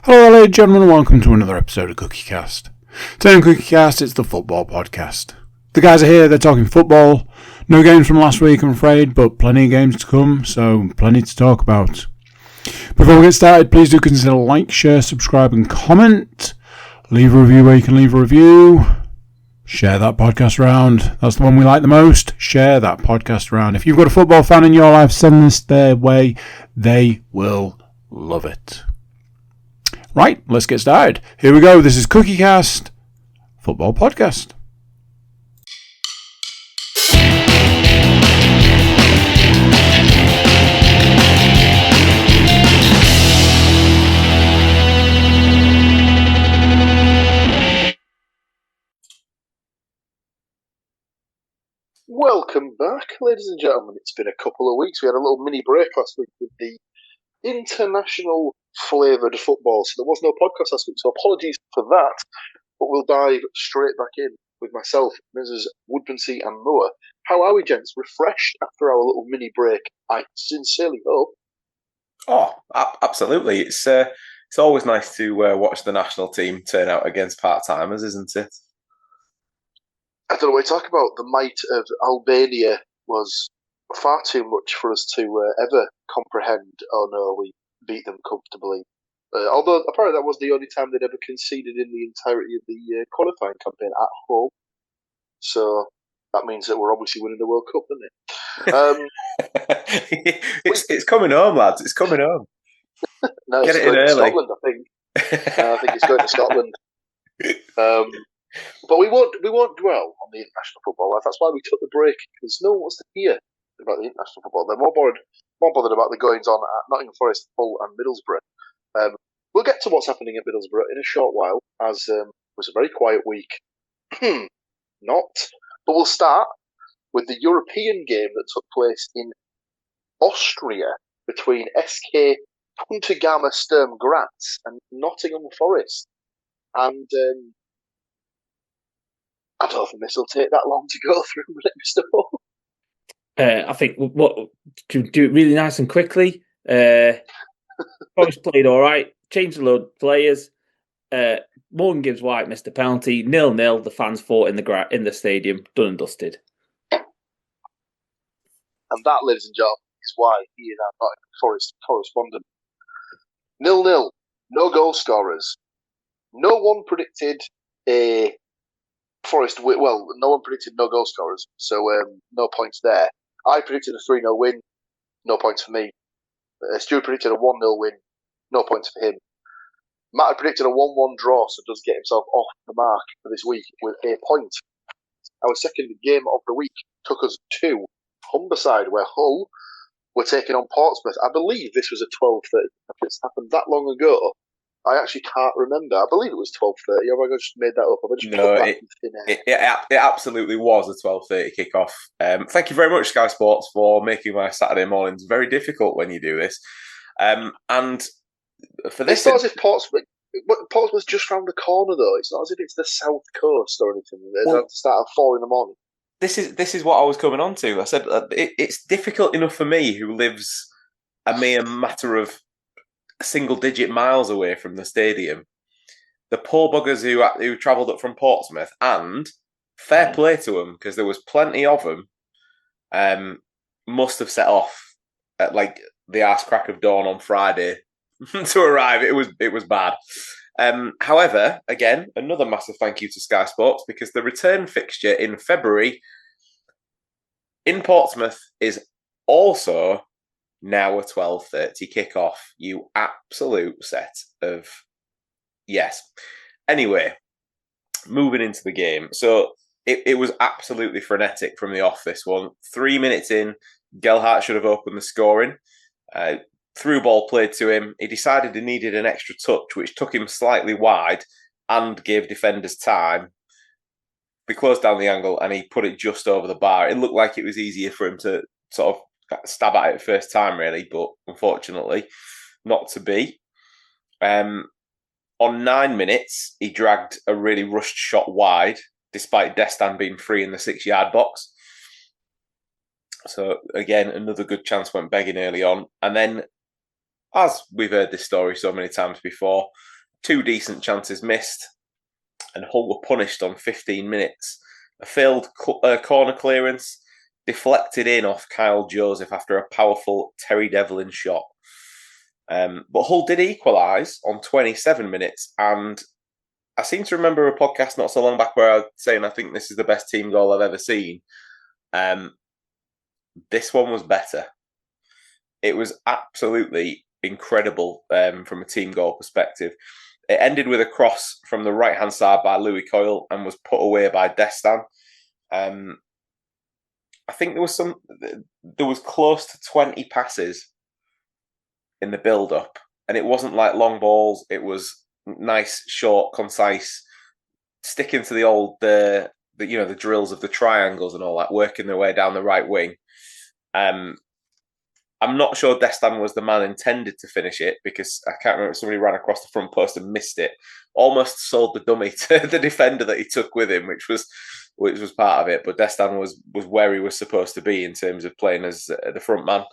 Hello, ladies and gentlemen, and welcome to another episode of CookieCast. Today on CookieCast, it's the football podcast. The guys are here, they're talking football. No games from last week, I'm afraid, but plenty of games to come, so plenty to talk about. Before we get started, please do consider like, share, subscribe, and comment. Leave a review where you can leave a review. Share that podcast around. That's the one we like the most. Share that podcast around. If you've got a football fan in your life, send this their way. They will love it. Right, let's get started. Here we go. This is CookieCast, football podcast. Welcome back, ladies and gentlemen. It's been a couple of weeks. We had a little mini break last week with the international flavoured football, so there was no podcast last week, so apologies for that, but we'll dive straight back in with myself, Mrs. Woodmansey and Noah. How are we, gents? Refreshed after our little mini break, I sincerely hope. Oh, absolutely. It's always nice to watch the national team turn out against part-timers, isn't it? I don't know what to talk about. The might of Albania was far too much for us to ever comprehend. Oh no, we beat them comfortably. Although apparently that was the only time they'd ever conceded in the entirety of the qualifying campaign at home. So that means that we're obviously winning the World Cup, doesn't it? It's coming home, lads. It's coming home. No, it's going to Scotland, I think. I think it's going to Scotland. But we won't dwell on the international football life. That's why we took the break, because no one wants to hear about the international football. They're more bothered about the goings on at Nottingham Forest, Hull, and Middlesbrough. We'll get to what's happening at Middlesbrough in a short while, as it was a very quiet week. Not. But we'll start with the European game that took place in Austria between SK Punta Sturm Graz and Nottingham Forest. And I don't think this will take that long to go through, Mr. Hall. I think what to do it really nice and quickly. Forest played all right, changed a load of players. Morgan Gibbs White missed a penalty, 0-0. The fans fought in the stadium, done and dusted. And that, ladies and gentlemen, is why he is our Nottingham Forest correspondent. 0-0, no goal scorers. No one predicted a Forest, well, no one predicted no goal scorers, so no points there. I predicted a 3-0 win, no points for me. Stuart predicted a 1-0 win, no points for him. Matt had predicted a 1-1 draw, so does get himself off the mark for this week with a point. Our second game of the week took us to Humberside, where Hull were taking on Portsmouth. I believe this was a 12:30. It's happened that long ago. I actually can't remember. I believe it was 12:30. Have I just made that up? It absolutely was a 12:30 kickoff. Thank you very much, Sky Sports, for making my Saturday mornings very difficult when you do this. And for this, it's not as if Portsmouth's just round the corner, though. It's not as if it's the south coast or anything. It's at the start of 4 a.m. This is what I was coming on to. I said it's difficult enough for me, who lives a mere matter of single-digit miles away from the stadium. The poor buggers who travelled up from Portsmouth, and fair play to them, because there was plenty of them, must have set off at like the arse crack of dawn on Friday to arrive. It was bad. However, again, another massive thank you to Sky Sports, because the return fixture in February in Portsmouth is also now a 12:30 kickoff. You absolute set of yes. Anyway, moving into the game. So it was absolutely frenetic from the off, this one. 3 minutes in, Gelhardt should have opened the scoring. Through ball played to him. He decided he needed an extra touch, which took him slightly wide and gave defenders time. We closed down the angle and he put it just over the bar. It looked like it was easier for him to sort of stab at it first time, really, but unfortunately not to be. On 9 minutes, he dragged a really rushed shot wide, despite Destan being free in the 6-yard box. So again, another good chance went begging early on. And then, as we've heard this story so many times before, 2 decent chances missed, and Hull were punished on 15 minutes. A failed corner clearance deflected in off Kyle Joseph after a powerful Terry Devlin shot. But Hull did equalise on 27 minutes, and I seem to remember a podcast not so long back where I was saying I think this is the best team goal I've ever seen. This one was better. It was absolutely incredible from a team goal perspective. It ended with a cross from the right-hand side by Louis Coyle and was put away by Destan. I think there was close to 20 passes in the build-up, and it wasn't like long balls. It was nice, short, concise, sticking to the old the drills of the triangles and all that, working their way down the right wing. I'm not sure Destan was the man intended to finish it, because I can't remember, somebody ran across the front post and missed it. Almost sold the dummy to the defender that he took with him, which was part of it. But Destan was where he was supposed to be in terms of playing as the front man.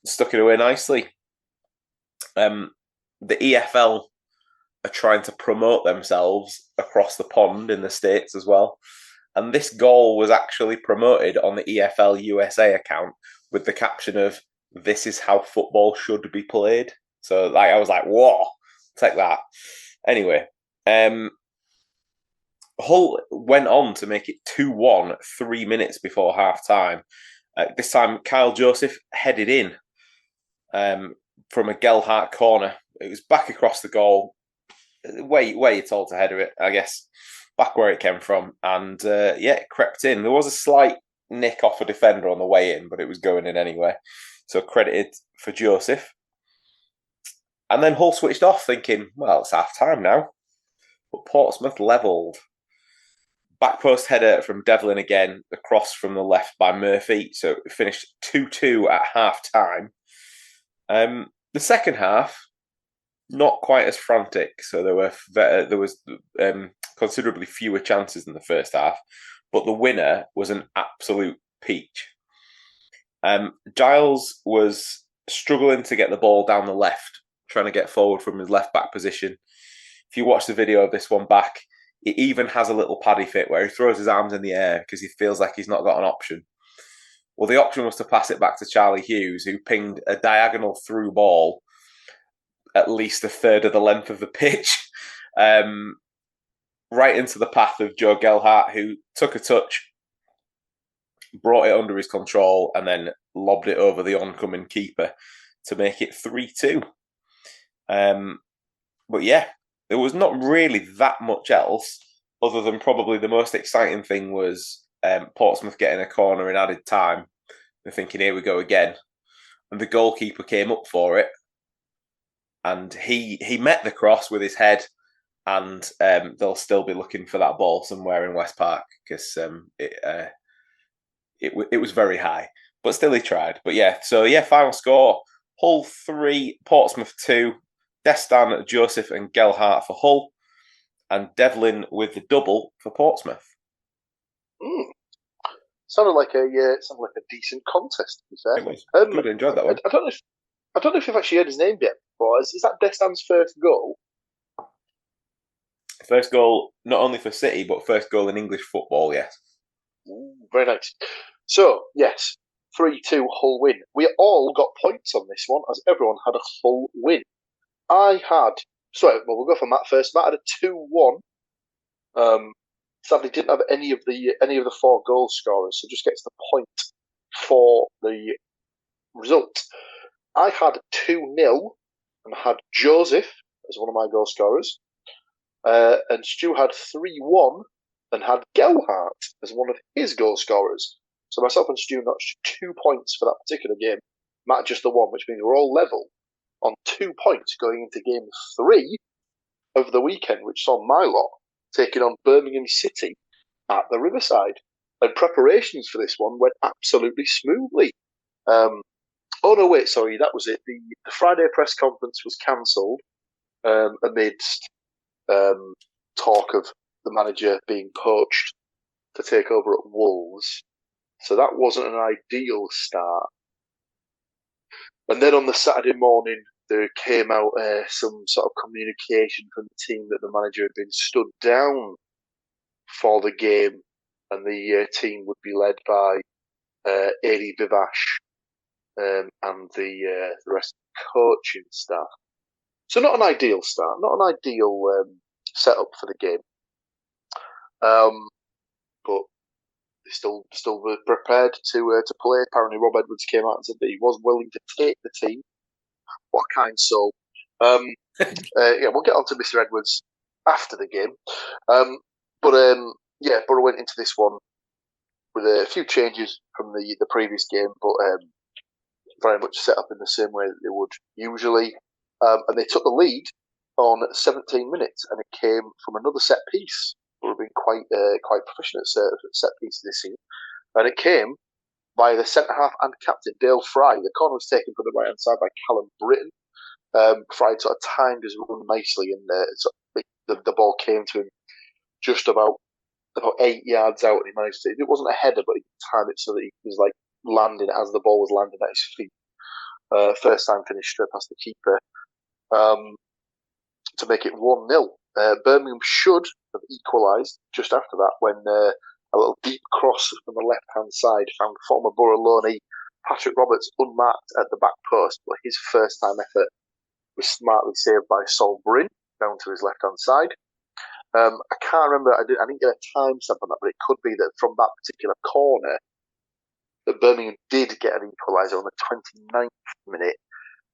Stuck it away nicely. The EFL are trying to promote themselves across the pond in the States as well. And this goal was actually promoted on the EFL USA account with the caption of, "This is how football should be played." So I was like, whoa, take that. Anyway, Hull went on to make it 2-1 3 minutes before half-time. This time, Kyle Joseph headed in from a Gelhardt corner. It was back across the goal, where you're told to header it, I guess, back where it came from. And it crept in. There was a slight nick off a defender on the way in, but it was going in anyway. So credited for Joseph. And then Hull switched off, thinking, well, it's half-time now. But Portsmouth levelled. Back post header from Devlin again, the cross from the left by Murphy. So it finished 2-2 at half-time. The second half, not quite as frantic. So there was considerably fewer chances than the first half. But the winner was an absolute peach. Giles was struggling to get the ball down the left, trying to get forward from his left-back position. If you watch the video of this one back, it even has a little paddy fit where he throws his arms in the air because he feels like he's not got an option. Well, the option was to pass it back to Charlie Hughes, who pinged a diagonal through ball at least a third of the length of the pitch, right into the path of Joe Gelhardt, who took a touch, brought it under his control, and then lobbed it over the oncoming keeper to make it 3-2. But yeah, there was not really that much else, other than probably the most exciting thing was Portsmouth getting a corner in added time. They're thinking, here we go again. And the goalkeeper came up for it, and he met the cross with his head, and they'll still be looking for that ball somewhere in West Park, because it was very high. But still he tried. But final score, Hull 3, Portsmouth 2, Destan, Joseph and Gelhardt for Hull, and Devlin with the double for Portsmouth. Sounded like a decent contest, to be fair. It was. Good, enjoyed that one. I don't know if you've actually heard his name yet before. Is that Destan's first goal? First goal, not only for City, but first goal in English football, yes. Ooh, very nice. So, yes, 3-2 Hull win. We all got points on this one, as everyone had a full win. We'll go for Matt first. Matt had a 2-1. Sadly, didn't have any of the 4 goal scorers, so just gets the point for the result. I had 2-0 and had Joseph as one of my goal scorers, and Stu had 3-1 and had Gelhardt as one of his goal scorers. So myself and Stu notched 2 points for that particular game. Matt just the 1, which means we're all level on 2 points going into game 3 of the weekend, which saw my lot taking on Birmingham City at the Riverside. And preparations for this one went absolutely smoothly. That was it. The Friday press conference was cancelled amidst talk of the manager being poached to take over at Wolves. So that wasn't an ideal start. And then on the Saturday morning, there came out some sort of communication from the team that the manager had been stood down for the game, and the team would be led by Eddie Vivash and the rest of the coaching staff. So not an ideal start, not an ideal setup for the game, but they still were prepared to play. Apparently, Rob Edwards came out and said that he was willing to take the team. What a kind soul! We'll get on to Mr. Edwards after the game. Borough went into this one with a few changes from the previous game, but very much set up in the same way that they would usually. And they took the lead on 17 minutes, and it came from another set piece. We've been quite proficient at set pieces this season, and it came by the centre half and captain Dale Fry. The corner was taken from the right hand side by Callum Britton. Fry sort of timed his run nicely, and the ball came to him just about 8 yards out, and he managed to. It wasn't a header, but he timed it so that he was like landing as the ball was landing at his feet. First time finish straight past the keeper to make it 1-0. Birmingham should have equalised just after that when a little deep cross from the left-hand side found former Borough loanee Patrick Roberts unmarked at the back post, but his first-time effort was smartly saved by Sol Bryn down to his left-hand side. I can't remember, I didn't get a timestamp on that, but it could be that from that particular corner that Birmingham did get an equaliser on the 29th minute.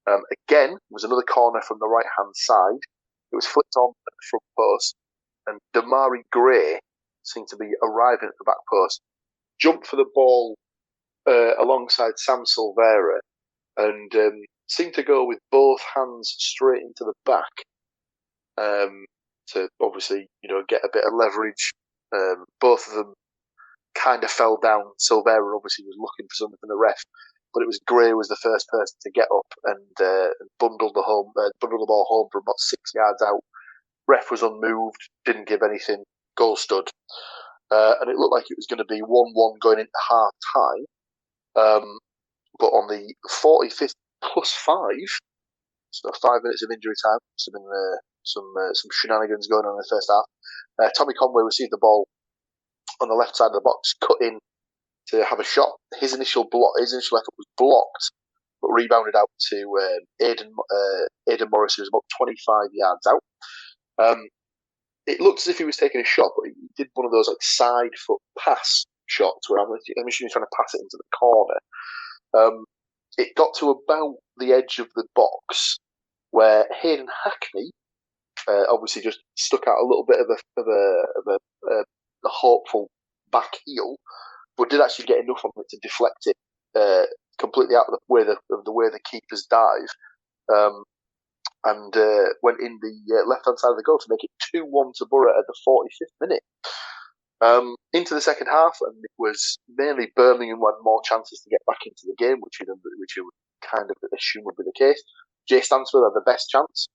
Again, it was another corner from the right-hand side. It was flicked on at the front post, and Damari Gray seemed to be arriving at the back post, jumped for the ball alongside Sam Silvera, and seemed to go with both hands straight into the back to obviously, get a bit of leverage. Both of them kind of fell down. Silvera obviously was looking for something from the ref, but it was Gray was the first person to get up and bundle the ball home from about 6 yards out. Ref was unmoved, didn't give anything. Goal stood, and it looked like it was going to be 1-1 going into half time. But on the 45th plus 5, so 5 minutes of injury time, must have been some shenanigans going on in the first half. Tommy Conway received the ball on the left side of the box, cut in to have a shot. His initial effort was blocked, but rebounded out to Aidan Morris, who was about 25 yards out. It looked as if he was taking a shot, but he did one of those like side foot pass shots where I'm assuming he's trying to pass it into the corner. It got to about the edge of the box where Hayden Hackney obviously just stuck out a little bit of a hopeful back heel, but did actually get enough of it to deflect it completely out of the way the keepers dive, and went in the left-hand side of the goal to make it 2-1 to Borough at the 45th minute. Into the second half, and it was mainly Birmingham who had more chances to get back into the game, which you would kind of assume would be the case. Jay Stansfield had the best chance.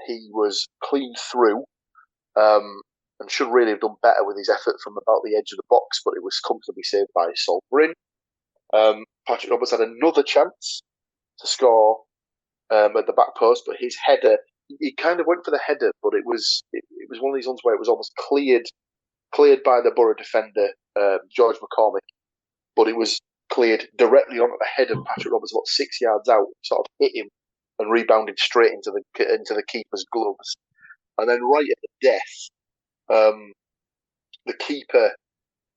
He was clean through, and should really have done better with his effort from about the edge of the box, but it was comfortably saved by Sol Bryn. Patrick Roberts had another chance to score at the back post, but his header, he kind of went for the header, but it was one of these ones where it was almost cleared by the Borough defender, George McCormick, but it was cleared directly onto the head of Patrick Roberts about 6 yards out, sort of hit him and rebounded straight into the keeper's gloves. And then right at the death, the keeper,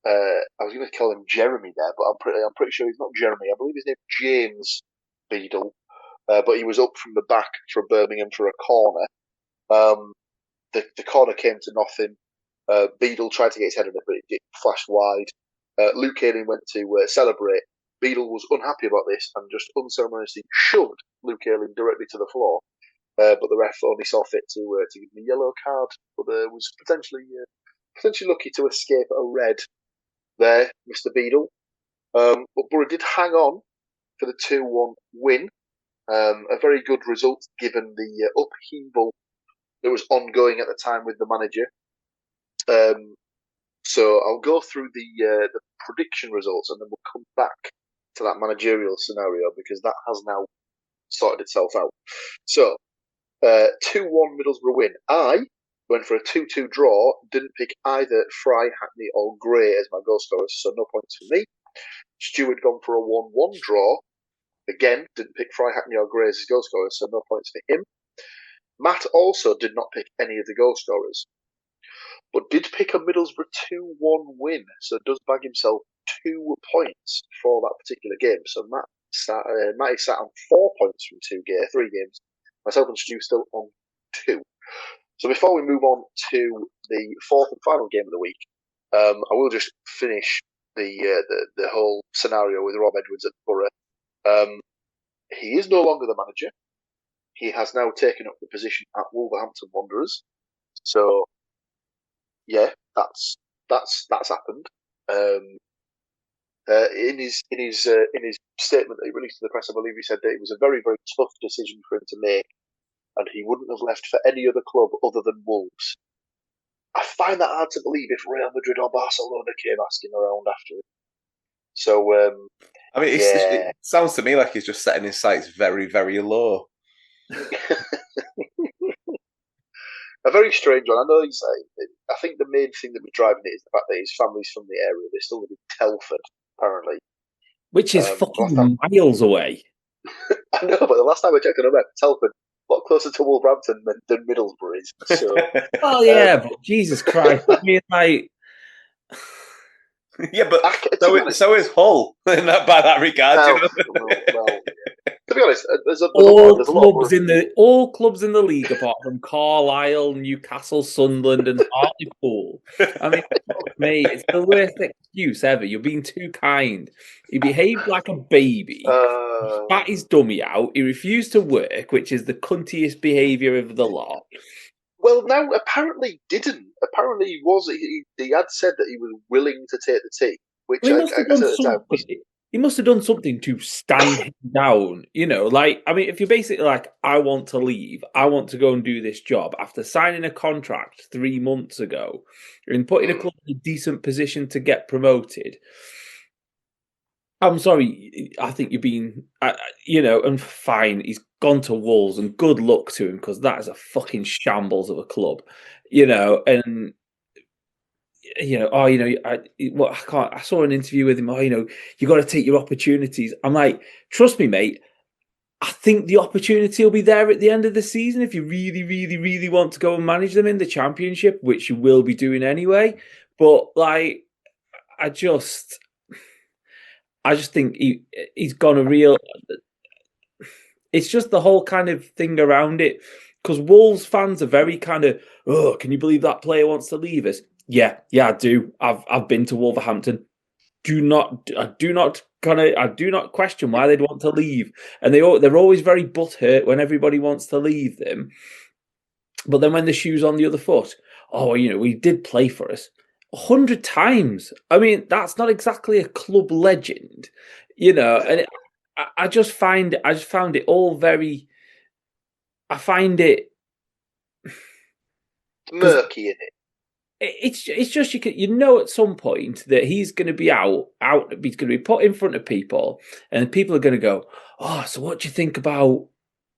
I was going to call him Jeremy there, but I'm pretty sure he's not Jeremy. I believe his name's James Beadle, but he was up from the back for Birmingham for a corner. The corner came to nothing. Beadle tried to get his head on it, but it flashed wide. Luke Ayling went to celebrate. Beadle was unhappy about this and just unceremoniously shoved Luke Ayling directly to the floor. But the ref only saw fit to give him a yellow card, but was potentially lucky to escape a red there, Mr. Beadle. But Borough did hang on for the 2-1 win. A very good result given the upheaval that was ongoing at the time with the manager. So I'll go through the prediction results, and then we'll come back to that managerial scenario, because that has now sorted itself out. So, 2-1 Middlesbrough win. I went for a 2-2 draw, didn't pick either Fry, Hackney or Gray as my goal scorers, so no points for me. Stuart gone for a 1-1 draw. Again, didn't pick Fry, Hackney or Gray as his goal scorers, so no points for him. Matt also did not pick any of the goal scorers, but did pick a Middlesbrough 2-1 win, so does bag himself 2 points for that particular game. So Matt is sat on 4 points from 3 games. Myself and Stu still on 2. So before we move on to the fourth and final game of the week, I will just finish the whole scenario with Rob Edwards at Borough. He is no longer the manager. He has now taken up the position at Wolverhampton Wanderers. So, yeah, that's happened. In his statement that he released to the press, I believe he said that it was a very, very tough decision for him to make, and he wouldn't have left for any other club other than Wolves. I find that hard to believe if Real Madrid or Barcelona came asking around after him. So, I mean, it sounds to me like he's just setting his sights very, very low. A very strange one. I know I think the main thing that was driving it is the fact that his family's from the area. They still live in Telford, apparently. Which is fucking miles away. I know, but the last time I checked on a map, Telford, a lot closer to Wolverhampton than Middlesbrough is. So, oh, yeah, but Jesus Christ. I mean, like... Yeah, but so is Hull by that regard. Well, to be honest, there's a all clubs in the league apart from Carlisle, Newcastle, Sunderland, and Hartlepool. I mean, mate, it's the worst excuse ever. You're being too kind. He behaved like a baby. He spat his dummy out. He refused to work, which is the cuntiest behaviour of the lot. Well, no, apparently didn't. Apparently he had said that he was willing to take the team, which he must have done something to stand him down. You know, like, I mean, if you're basically like, I want to leave, I want to go and do this job after signing a contract 3 months ago and putting a club in a decent position to get promoted. I'm sorry, I think you're being, and fine, he's gone to Wolves and good luck to him because that is a fucking shambles of a club, and, I saw an interview with him, you got to take your opportunities. I'm like, trust me, mate, I think the opportunity will be there at the end of the season if you really, really, really want to go and manage them in the Championship, which you will be doing anyway. But, like, I just think he's gone a real... It's just the whole kind of thing around it. Because Wolves fans are very kind of, oh, can you believe that player wants to leave us? Yeah, I do. I've been to Wolverhampton. I do not question why they'd want to leave. And they're always very butthurt when everybody wants to leave them. But then when the shoe's on the other foot, we did play for us 100 times. I mean, that's not exactly a club legend, and I just found it all very... I find it... murky, in it. It's just, at some point that he's going to be out, he's going to be put in front of people, and people are going to go, oh, so what do you think about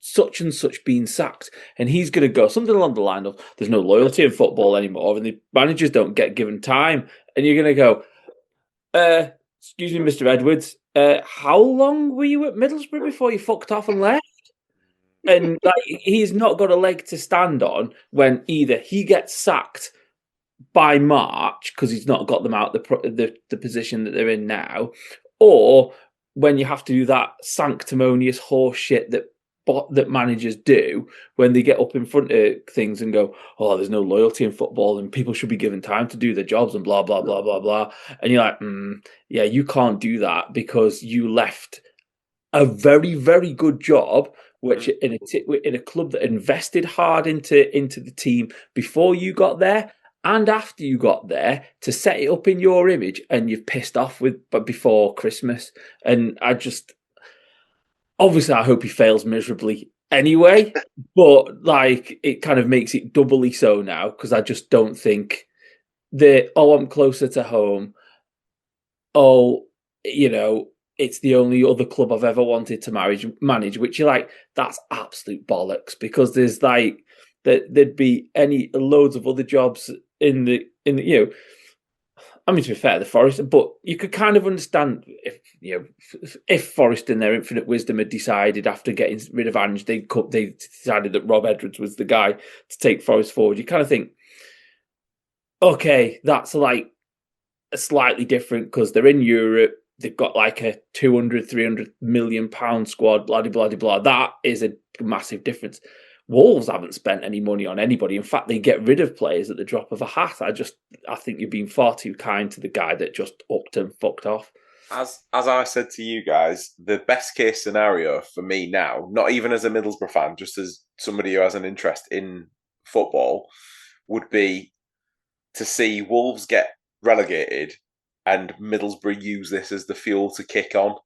such and such being sacked? And he's going to go something along the line of, there's no loyalty in football anymore, and the managers don't get given time. And you're going to go, excuse me, Mr. Edwards, how long were you at Middlesbrough before you fucked off and left? And he's not got a leg to stand on when either he gets sacked by March because he's not got them out the position that they're in now, or when you have to do that sanctimonious horse shit that managers do when they get up in front of things and go, oh, there's no loyalty in football and people should be given time to do their jobs and blah, blah, blah, blah, blah. And you're like, yeah, you can't do that because you left a very, very good job, which in a club that invested hard into the team before you got there and after you got there to set it up in your image, and you've pissed off before Christmas. And obviously I hope he fails miserably anyway, but it kind of makes it doubly so now because I just don't think that, I'm closer to home. it's the only other club I've ever wanted to manage, which you're like, that's absolute bollocks, because there's like there'd be loads of other jobs in the I mean, to be fair, the Forest, but you could kind of understand if Forest in their infinite wisdom had decided after getting rid of Ange, they decided that Rob Edwards was the guy to take Forest forward. You kind of think, okay, that's like a slightly different, because they're in Europe. They've got like a 200, 300 million pound squad, blah, blah, blah, blah. That is a massive difference. Wolves haven't spent any money on anybody. In fact, they get rid of players at the drop of a hat. I think you're being far too kind to the guy that just upped and fucked off. As I said to you guys, the best case scenario for me now, not even as a Middlesbrough fan, just as somebody who has an interest in football, would be to see Wolves get relegated and Middlesbrough use this as the fuel to kick on.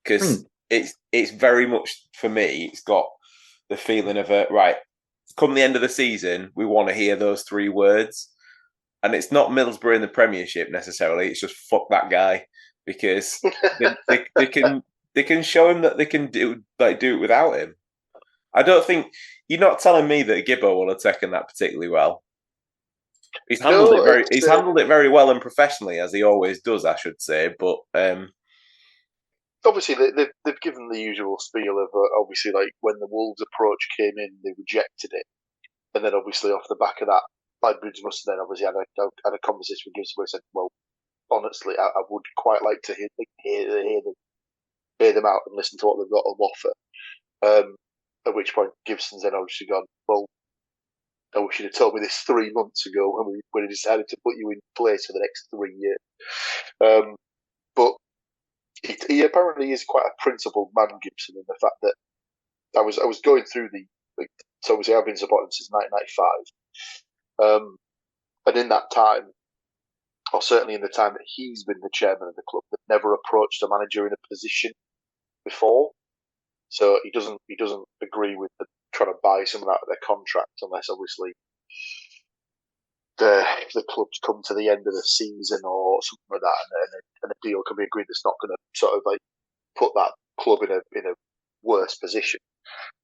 Because it's very much, for me, it's got the feeling of right, come the end of the season, we want to hear those three words. And it's not Middlesbrough in the Premiership necessarily, it's just fuck that guy. Because they can show him that they can do it without him. I don't think, you're not telling me that Gibbo will have taken that particularly well. He's handled it very well and professionally, as he always does, I should say. But obviously, they've given the usual spiel of obviously, like when the Wolves approach came in, they rejected it, and then obviously off the back of that, Bridge must have then obviously had a conversation with Gibson where he said, "Well, honestly, I would quite like to hear them out and listen to what they've got to offer." At which point, Gibson's then obviously gone, "Well, I wish you'd have told me this 3 months ago when we decided to put you in place for the next 3 years." But he apparently is quite a principled man, Gibson, in the fact that I was going through so obviously I've been supporting him since 1995, and in that time, or certainly in the time that he's been the chairman of the club, that never approached a manager in a position before. So he doesn't agree with trying to buy someone out of their contract unless obviously the club's come to the end of the season or something like that, and a deal can be agreed that's not going to sort of like put that club in a worse position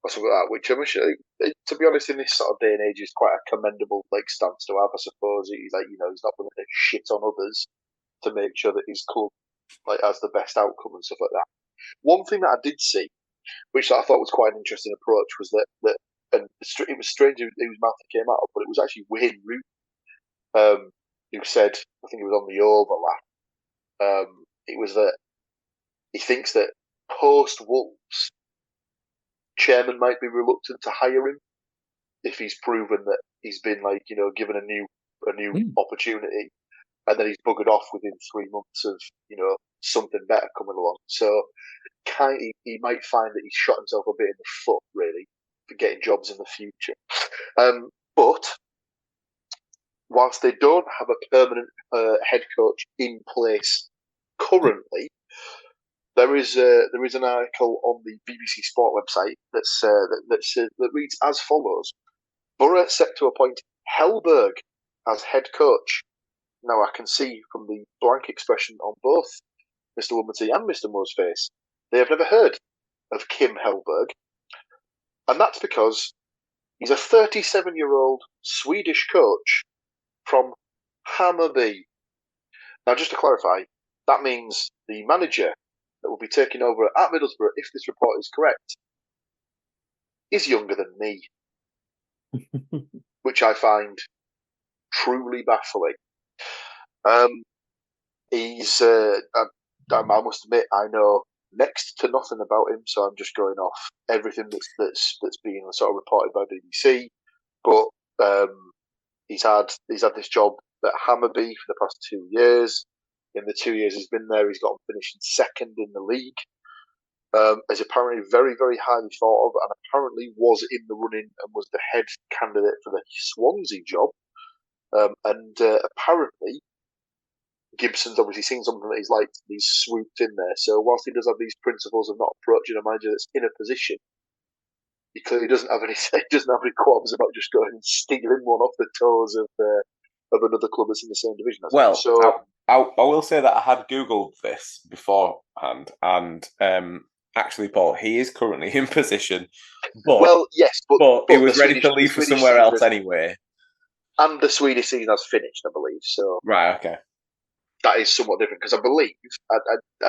or something like that. Which I'm sure, to be honest, in this sort of day and age, is quite a commendable stance to have, I suppose. He's he's not going to shit on others to make sure that his club has the best outcome and stuff like that. One thing that I did see, which I thought was quite an interesting approach, was that and it was strange whose mouth it came out of, but it was actually Wayne Rooney who said, I think it was on the overlap, it was that he thinks that post-Wolves, chairman might be reluctant to hire him if he's proven that he's been given a new opportunity, and then he's buggered off within 3 months of something better coming along. So he might find that he's shot himself a bit in the foot, really, for getting jobs in the future. But whilst they don't have a permanent head coach in place currently, there is an article on the BBC Sport website that reads as follows: Borough set to appoint Hellberg as head coach. Now I can see from the blank expression on both Mr. Woodmansey and Mr. Moore's face, they have never heard of Kim Hellberg, and that's because he's a 37-year-old Swedish coach from Hammarby. Now, just to clarify, that means the manager that will be taking over at Middlesbrough, if this report is correct, is younger than me, which I find truly baffling. I must admit, I know next to nothing about him, so I'm just going off everything that's being sort of reported by BBC. But he's had this job at Hammarby for the past 2 years. In the 2 years he's been there, he's got him finishing second in the league. Is apparently very, very highly thought of, and apparently was in the running and was the head candidate for the Swansea job. Apparently, Gibson's obviously seen something that he's liked, and he's swooped in there. So whilst he does have these principles of not approaching a manager that's in a position, he clearly doesn't have any qualms about just going and stealing one off the toes of another club that's in the same division. Well, so I will say that I had Googled this beforehand, and actually, Paul, he is currently in position, but yes, but he was the ready to Swedish- leave the for Swedish somewhere else season- anyway. And the Swedish season has finished, I believe. So Right, okay. that is somewhat different because I believe I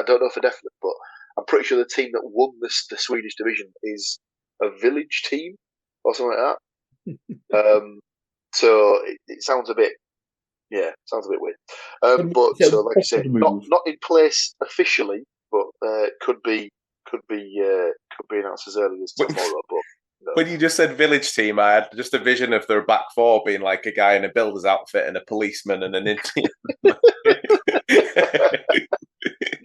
don't know for definite, but I'm pretty sure the team that won the Swedish division is a village team or something like that. So it sounds a bit, sounds a bit weird. But So so like I say, not move. in place officially, but could be announced as early as tomorrow. But no. When you just said village team, I had just a vision of their back four being like a guy in a builder's outfit and a policeman and an Indian.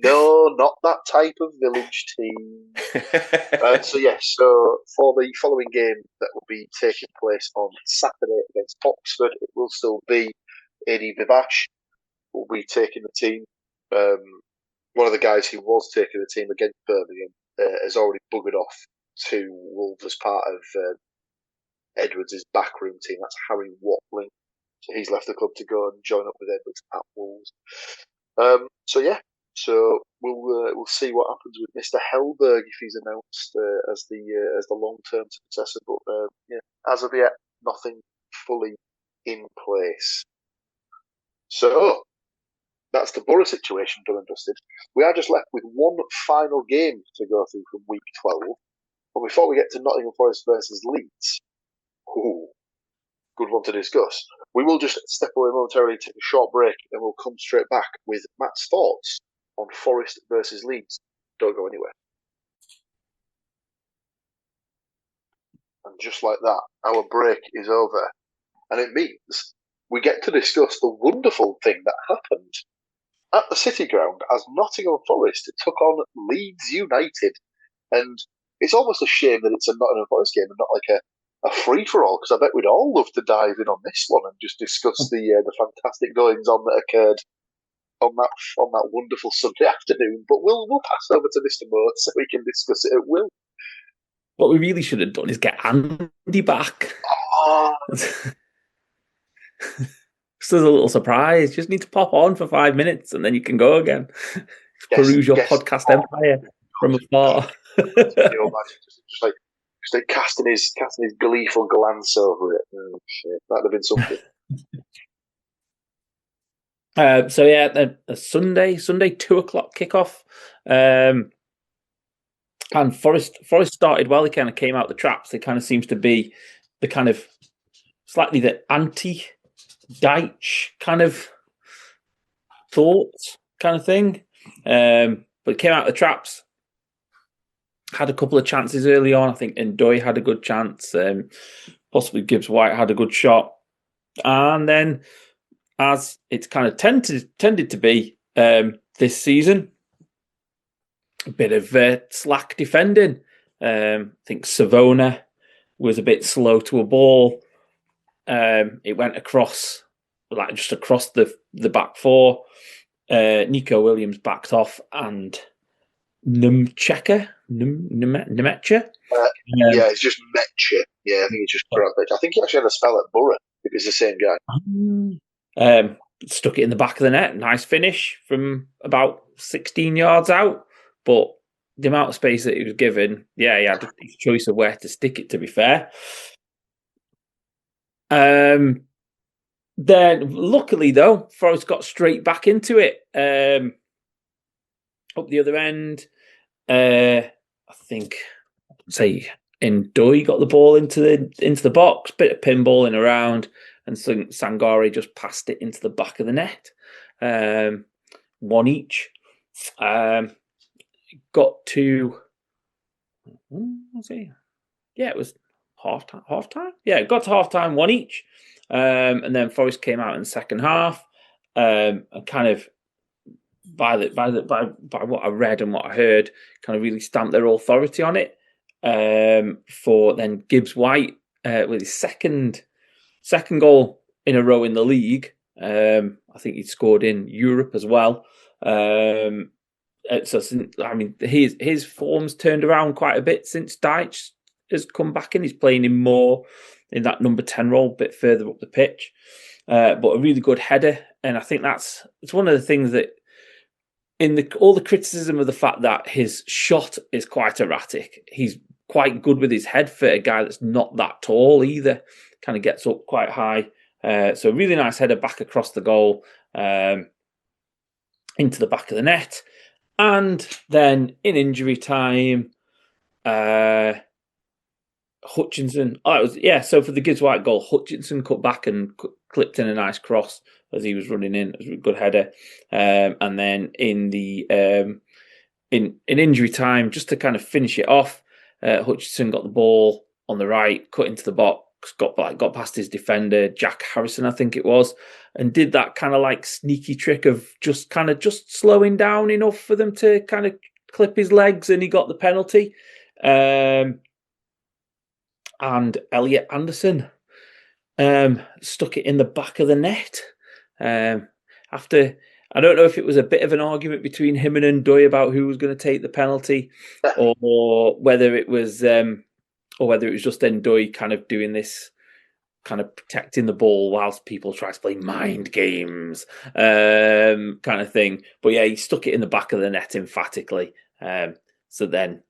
No, not that type of village team. So for the following game that will be taking place on Saturday against Oxford, it will still be Eddie Vivash will be taking the team. One of the guys who was taking the team against Birmingham has already buggered off to Wolves as part of Edwards' backroom team. That's Harry Watling. So he's left the club to go and join up with Edwards at Wolves. So we'll see what happens with Mr. Hellberg if he's announced as the long-term successor. But as of yet, nothing fully in place. So that's the Borough situation done and dusted. We are just left with one final game to go through from week 12. But before we get to Nottingham Forest versus Leeds, good one to discuss. We will just step away momentarily, take a short break, and we'll come straight back with Matt's thoughts on Forest versus Leeds. Don't go anywhere. And just like that, our break is over. And it means we get to discuss the wonderful thing that happened at the City Ground as Nottingham Forest took on Leeds United. And it's almost a shame that it's a Nottingham Forest game and not like a free-for-all, because I bet we'd all love to dive in on this one and just discuss the fantastic goings-on that occurred on that wonderful Sunday afternoon. But we'll pass over to Mr. Moore so we can discuss it at will. What we really should have done is get Andy back. Oh. Just as a little surprise. Just need to pop on for 5 minutes and then you can go again. Peruse your podcast empire from afar. Just like casting his gleeful glance over it. Oh, shit. That'd have been something. A Sunday 2:00 kickoff. And Forest started well. They kind of came out the traps. They kind of seems to be the kind of slightly the anti-Deitch kind of thoughts kind of thing. But came out the traps. Had a couple of chances early on. I think Ndoye had a good chance. Possibly Gibbs White had a good shot. And then, as it's kind of tended to be this season, a bit of slack defending. I think Savona was a bit slow to a ball. It went across the back four. Nico Williams backed off and Nemecha. It's just Metcha. Yeah, I think it's just correct. I think he actually had a spell at Borough. If it's the same guy. Stuck it in the back of the net. Nice finish from about 16 yards out. But the amount of space that he was given, he had his choice of where to stick it, to be fair. Then, luckily, though, Forest got straight back into it. Up the other end, I think, Ndoye got the ball into the box, bit of pinballing around, and Sangare just passed it into the back of the net. One each. Got to, it was half time. Yeah, it got to half time, one each. And then Forest came out in the second half, and kind of by what I read and what I heard, kind of really stamped their authority on it. For then Gibbs White with his second goal in a row in the league. I think he scored in Europe as well. So his form's turned around quite a bit since Deitch has come back in. He's playing him more in that number 10 role, a bit further up the pitch. But a really good header. And I think it's one of the things that all the criticism of the fact that his shot is quite erratic, he's quite good with his head for a guy that's not that tall either. Kind of gets up quite high. So really nice header back across the goal, into the back of the net. And then in injury time, Hutchinson. So for the Gibbs White goal, Hutchinson cut back and clipped in a nice cross as he was running in. It was a good header. And then in the in injury time, just to kind of finish it off, Hutchinson got the ball on the right, cut into the box, got past his defender, Jack Harrison, I think it was, and did that kind of like sneaky trick of just slowing down enough for them to kind of clip his legs, and he got the penalty. And Elliot Anderson stuck it in the back of the net. After, I don't know if it was a bit of an argument between him and Ndoye about who was going to take the penalty, or whether it was just Ndoye kind of doing this, kind of protecting the ball whilst people try to play mind games, kind of thing. But yeah, he stuck it in the back of the net emphatically. So then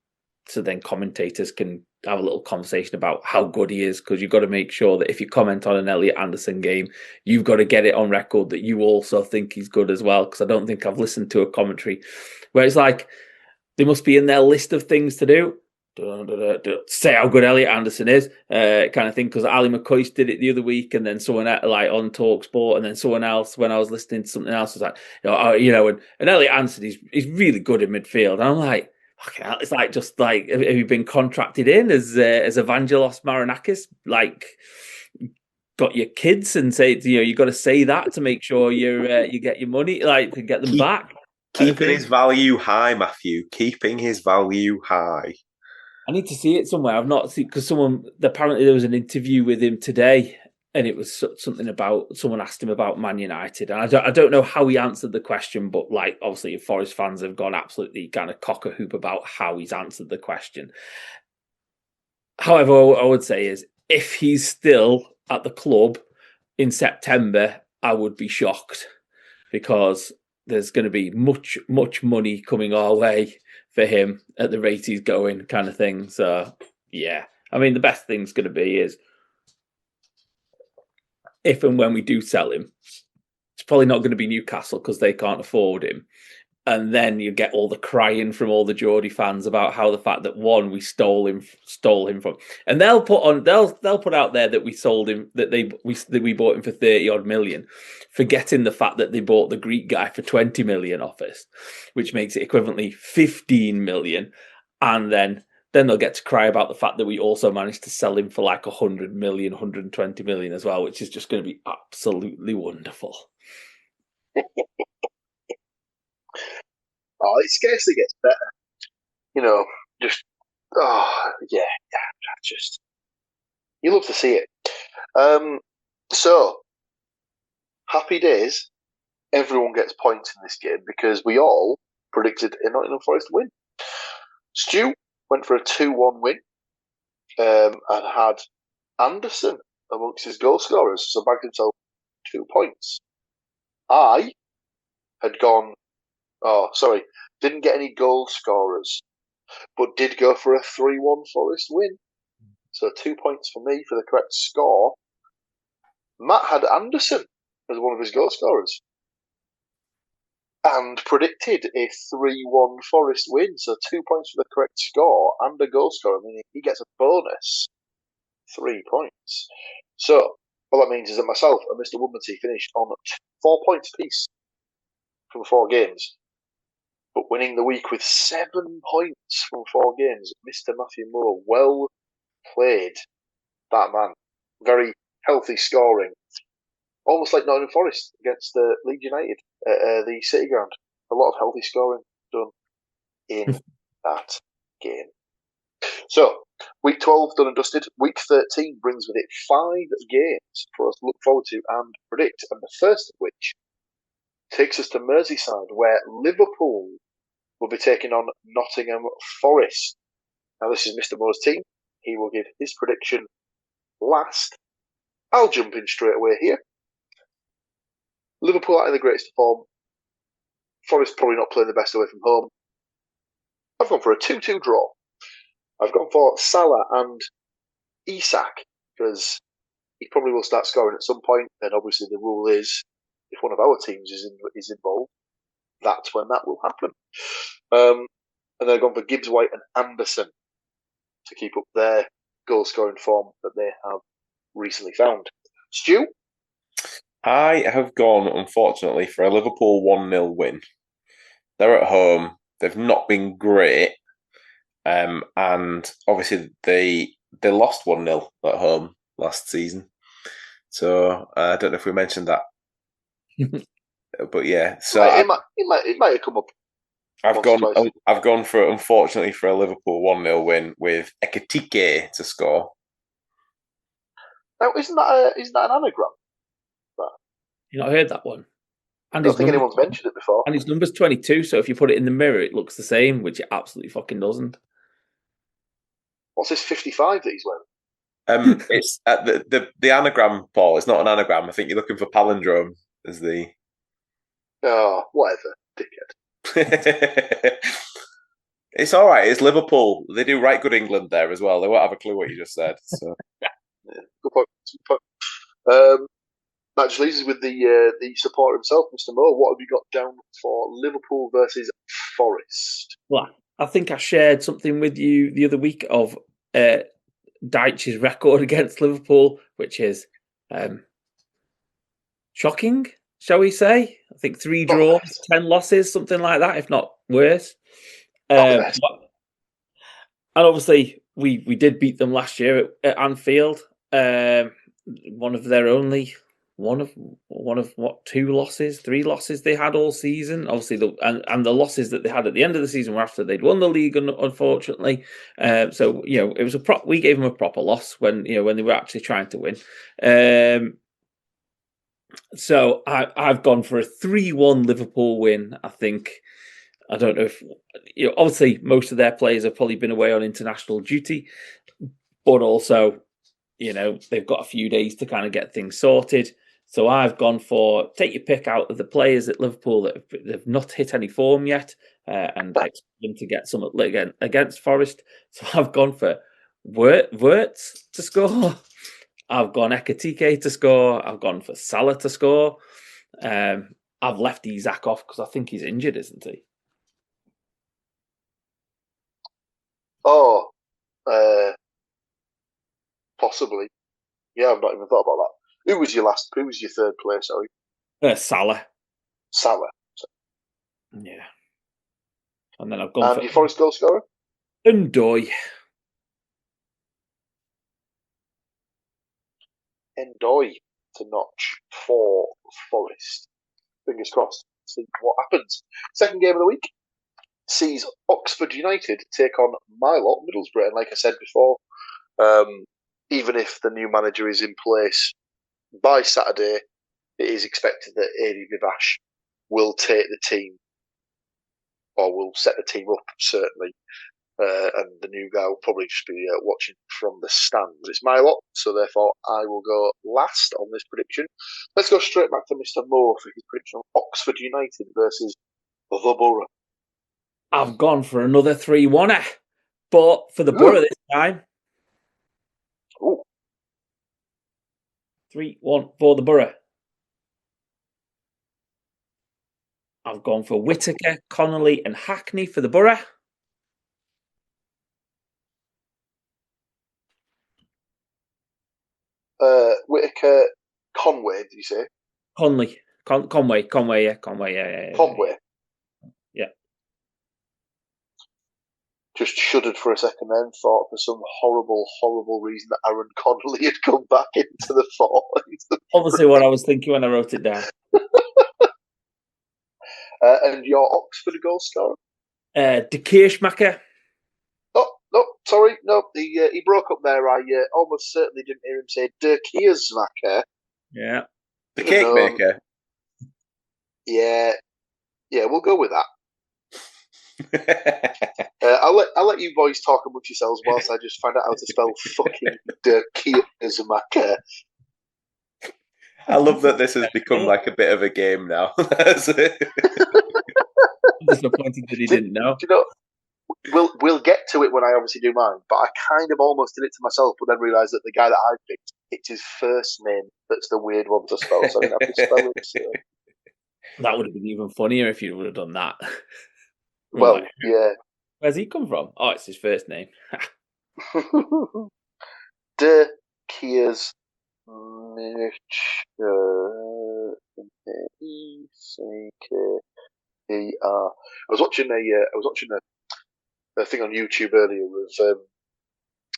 commentators can have a little conversation about how good he is, because you've got to make sure that if you comment on an Elliot Anderson game, you've got to get it on record that you also think he's good as well. Because I don't think I've listened to a commentary where it's like they must be in their list of things to do. Say how good Elliot Anderson is, kind of thing. Because Ali McCoy did it the other week, and then someone like on Talk Sport, and then someone else when I was listening to something else was like, and Elliot Anderson, he's really good in midfield. And I'm like, it's like, just like, have you been contracted in as Evangelos Marinakis? Like, got your kids and say, you got to say that to make sure you get your money, like to get them back. Keeping his value high, Matthew. Keeping his value high. I need to see it somewhere. I've not seen, because apparently there was an interview with him today, and it was something about, someone asked him about Man United. And I don't know how he answered the question, but like, obviously Forest fans have gone absolutely kind of cock-a-hoop about how he's answered the question. However, what I would say is, if he's still at the club in September, I would be shocked, because there's going to be much money coming our way for him at the rate he's going, kind of thing. So, yeah. I mean, the best thing's going to be is, if and when we do sell him, it's probably not going to be Newcastle because they can't afford him. And then you get all the crying from all the Geordie fans about how the fact that we stole him from, and they'll put out there that we sold him, that we bought him for 30 odd million, forgetting the fact that they bought the Greek guy for 20 million off us, which makes it equivalently 15 million. And then they'll get to cry about the fact that we also managed to sell him for like 100 million, 120 million as well, which is just going to be absolutely wonderful. Oh, it scarcely gets better. You love to see it. So, happy days. Everyone gets points in this game because we all predicted a Nottingham Forest win. Stu went for a 2-1 win, and had Anderson amongst his goal scorers, so bagged himself 2 points. I had gone, didn't get any goal scorers, but did go for a 3-1 Forest win. So 2 points for me for the correct score. Matt had Anderson as one of his goal scorers and predicted a 3-1 Forest win. So 2 points for the correct score and a goal scorer, meaning he gets a bonus 3 points. So all that means is that myself and Mr. Woodmansey finished on 4 points apiece from 4 games, but winning the week with 7 points from 4 games. Mr. Matthew Moore, well played, that man. Very healthy scoring. Almost like Nottingham Forest against Leeds United at the City Ground. A lot of healthy scoring done in that game. So, week 12 done and dusted. Week 13 brings with it 5 games for us to look forward to and predict, and the first of which takes us to Merseyside, where Liverpool will be taking on Nottingham Forest. Now, this is Mr. Moore's team. he will give his prediction last. I'll jump in straight away here. Liverpool are in the greatest form. Forest probably not playing the best away from home. I've gone for a 2-2 draw. I've gone for Salah and Isak because he probably will start scoring at some point. And obviously, the rule is if one of our teams is involved, that's when that will happen. And then I've gone for Gibbs, White, and Anderson to keep up their goal scoring form that they have recently found. Stu? I have gone, unfortunately, for a Liverpool 1-0 win. They're at home. They've not been great. And obviously, they lost 1-0 at home last season. So I don't know if we mentioned that. But yeah. So it might have come up. I've gone for, unfortunately, for a Liverpool 1-0 win with Ekitike to score. Now, isn't that an anagram? You not heard that one? I don't think anyone's mentioned it before. And his number's 22, so if you put it in the mirror, it looks the same, which it absolutely fucking doesn't. What's this 55 that he's wearing? It's the anagram, Paul. It's not an anagram. I think you're looking for palindrome as the. Oh, whatever, dickhead. It's all right. It's Liverpool. They do right good England there as well. They won't have a clue what you just said. So. Yeah, good point. That just leaves us with the supporter himself, Mr. Moore. What have you got down for Liverpool versus Forest? Well, I think I shared something with you the other week of Dyche's record against Liverpool, which is shocking, shall we say? I think 3 draws, 10 losses, something like that, if not worse. And obviously, we did beat them last year at Anfield. One of their only. One of what 2 losses, 3 losses they had all season. Obviously, the losses that they had at the end of the season were after they'd won the league, unfortunately. So it was we gave them a proper loss when they were actually trying to win. So I've gone for a 3-1 Liverpool win. I think. I don't know if obviously most of their players have probably been away on international duty, but also they've got a few days to kind of get things sorted. So I've gone for take your pick out of the players at Liverpool that have not hit any form yet, and expect them to get some against Forest. So I've gone for Wirtz to score. I've gone Ekitike to score. I've gone for Salah to score. I've left Isak off because I think he's injured, isn't he? Oh, possibly. Yeah, I've not even thought about that. Who was your third player? Sorry, Salah. Salah. Yeah. And then I've gone for your Forest goal scorer? Ndoye. Ndoye to notch for Forest. Fingers crossed. See what happens. Second game of the week sees Oxford United take on my lot, Middlesbrough. And like I said before, even if the new manager is in place by Saturday, it is expected that Adi Vivash will take the team, or will set the team up, certainly. And the new guy will probably just be watching from the stands. It's my lot, so therefore I will go last on this prediction. Let's go straight back to Mr. Moore for his prediction of Oxford United versus the Borough. I've gone for another 3-1, but for the Borough this time. Ooh. 3-1 for the Borough. I've gone for Whittaker, Connolly and Hackney for the Borough. Whittaker, Conway, did you say? Conway, yeah. Conway. Conway. Yeah. Just shuddered for a second then, thought for some horrible, horrible reason that Aaron Connolly had come back into the form. Obviously what I was thinking when I wrote it down. And your Oxford goal scorer? De Keersmaker. Oh, no, sorry, no, he broke up there. I almost certainly didn't hear him say De Keersmaker. Yeah. The cake maker. Yeah, we'll go with that. I'll let you boys talk amongst yourselves whilst I just find out how to spell fucking Kiazumaka. I love that this has become like a bit of a game now. I'm disappointed that he didn't know. Do you know, we'll get to it when I obviously do mine, but I kind of almost did it to myself, but then realised that the guy that I picked, it's his first name that's the weird one to spell, so I didn't have to spell it. So. That would have been even funnier if you would have done that. Well, yeah. Where's he come from? Oh, it's his first name. De Kiers I was watching a thing on YouTube earlier with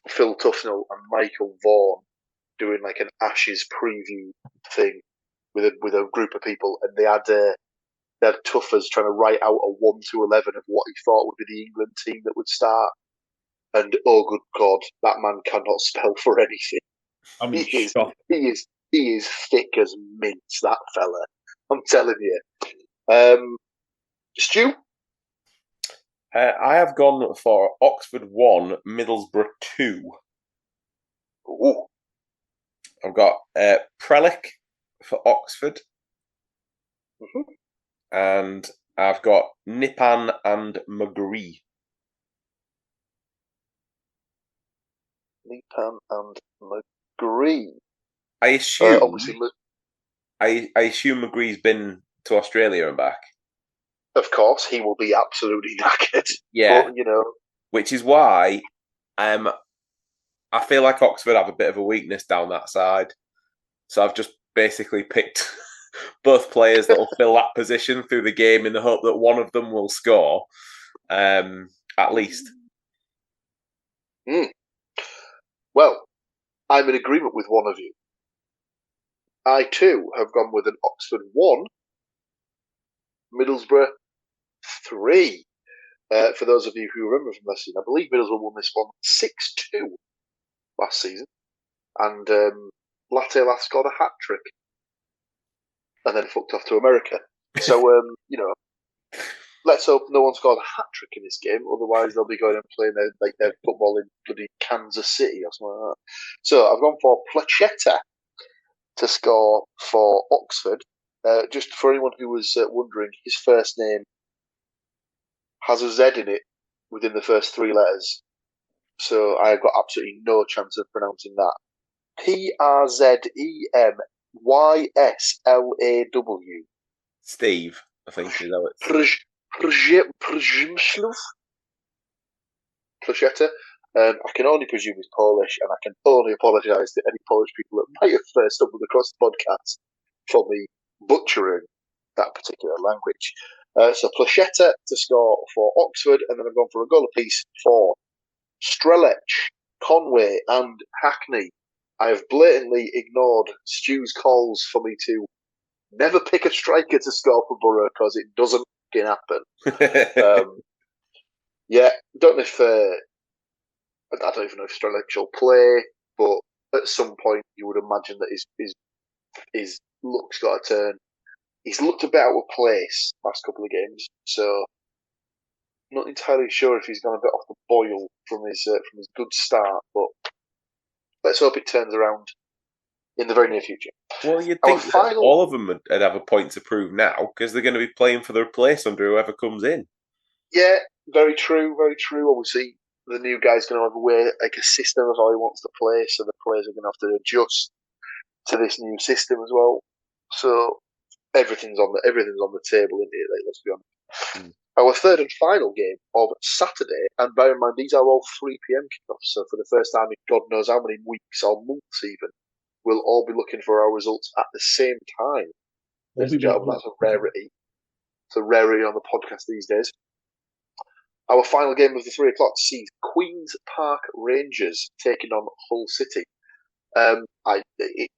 Phil Tufnell and Michael Vaughan doing like an Ashes preview thing with a group of people, and they had Tuffers trying to write out a 1 to 11 of what he thought would be the England team that would start. And oh good God, that man cannot spell for anything. I'm he shocked. is thick as mince, that fella. I'm telling you. Stu? I have gone for Oxford 1, Middlesbrough 2. Ooh. I've got Prelic for Oxford. Mm-hmm. And I've got Nipan and McGree. Nipan and McGree. I assume obviously, I assume McGree's been to Australia and back. Of course, he will be absolutely knackered. Yeah, but, you know, which is why I feel like Oxford have a bit of a weakness down that side. So I've just basically picked both players that will fill that position through the game in the hope that one of them will score, at least. Well, I'm in agreement with one of you. I too have gone with an Oxford 1, Middlesbrough 3. For those of you who remember from last season, I believe Middlesbrough won this one 6-2 last season, and Latte scored a hat trick, and then fucked off to America. So you know, let's hope no one scored a hat trick in this game. Otherwise, they'll be going and playing their football in bloody Kansas City or something like that. So I've gone for Placheta to score for Oxford. Just for anyone who was wondering, his first name has a Z in it within the first 3 letters. So I've got absolutely no chance of pronouncing that. Przemyslaw. Steve, I think is how it's. Placheta. I can only presume he's Polish, and I can only apologise to any Polish people that might have first stumbled across the podcast for me butchering that particular language. So Placheta to score for Oxford, and then I've gone for a goal apiece for Strelec, Conway, and Hackney. I have blatantly ignored Stu's calls for me to never pick a striker to score for Borough because it doesn't fucking happen. Yeah, don't know if I don't even know if Strelec will play, but at some point you would imagine that his look's got to turn. He's looked a bit out of place last couple of games, so not entirely sure if he's gone a bit off the boil from his good start. But let's hope it turns around in the very near future. Well, you'd think that all of them would have a point to prove now because they're going to be playing for the replace under whoever comes in. Yeah, very true, very true. Obviously, the new guy's going to have a system of how he wants to play, so the players are going to have to adjust to this new system as well. So everything's on the table, isn't it? Like, let's be honest. Our third and final game of Saturday, and bear in mind these are all 3 p.m. kickoffs. So for the first time in God knows how many weeks or months, even we'll all be looking for our results at the same time. Ladies and gentlemen, that's a rarity. It's a rarity on the podcast these days. Our final game of the 3 o'clock sees Queen's Park Rangers taking on Hull City.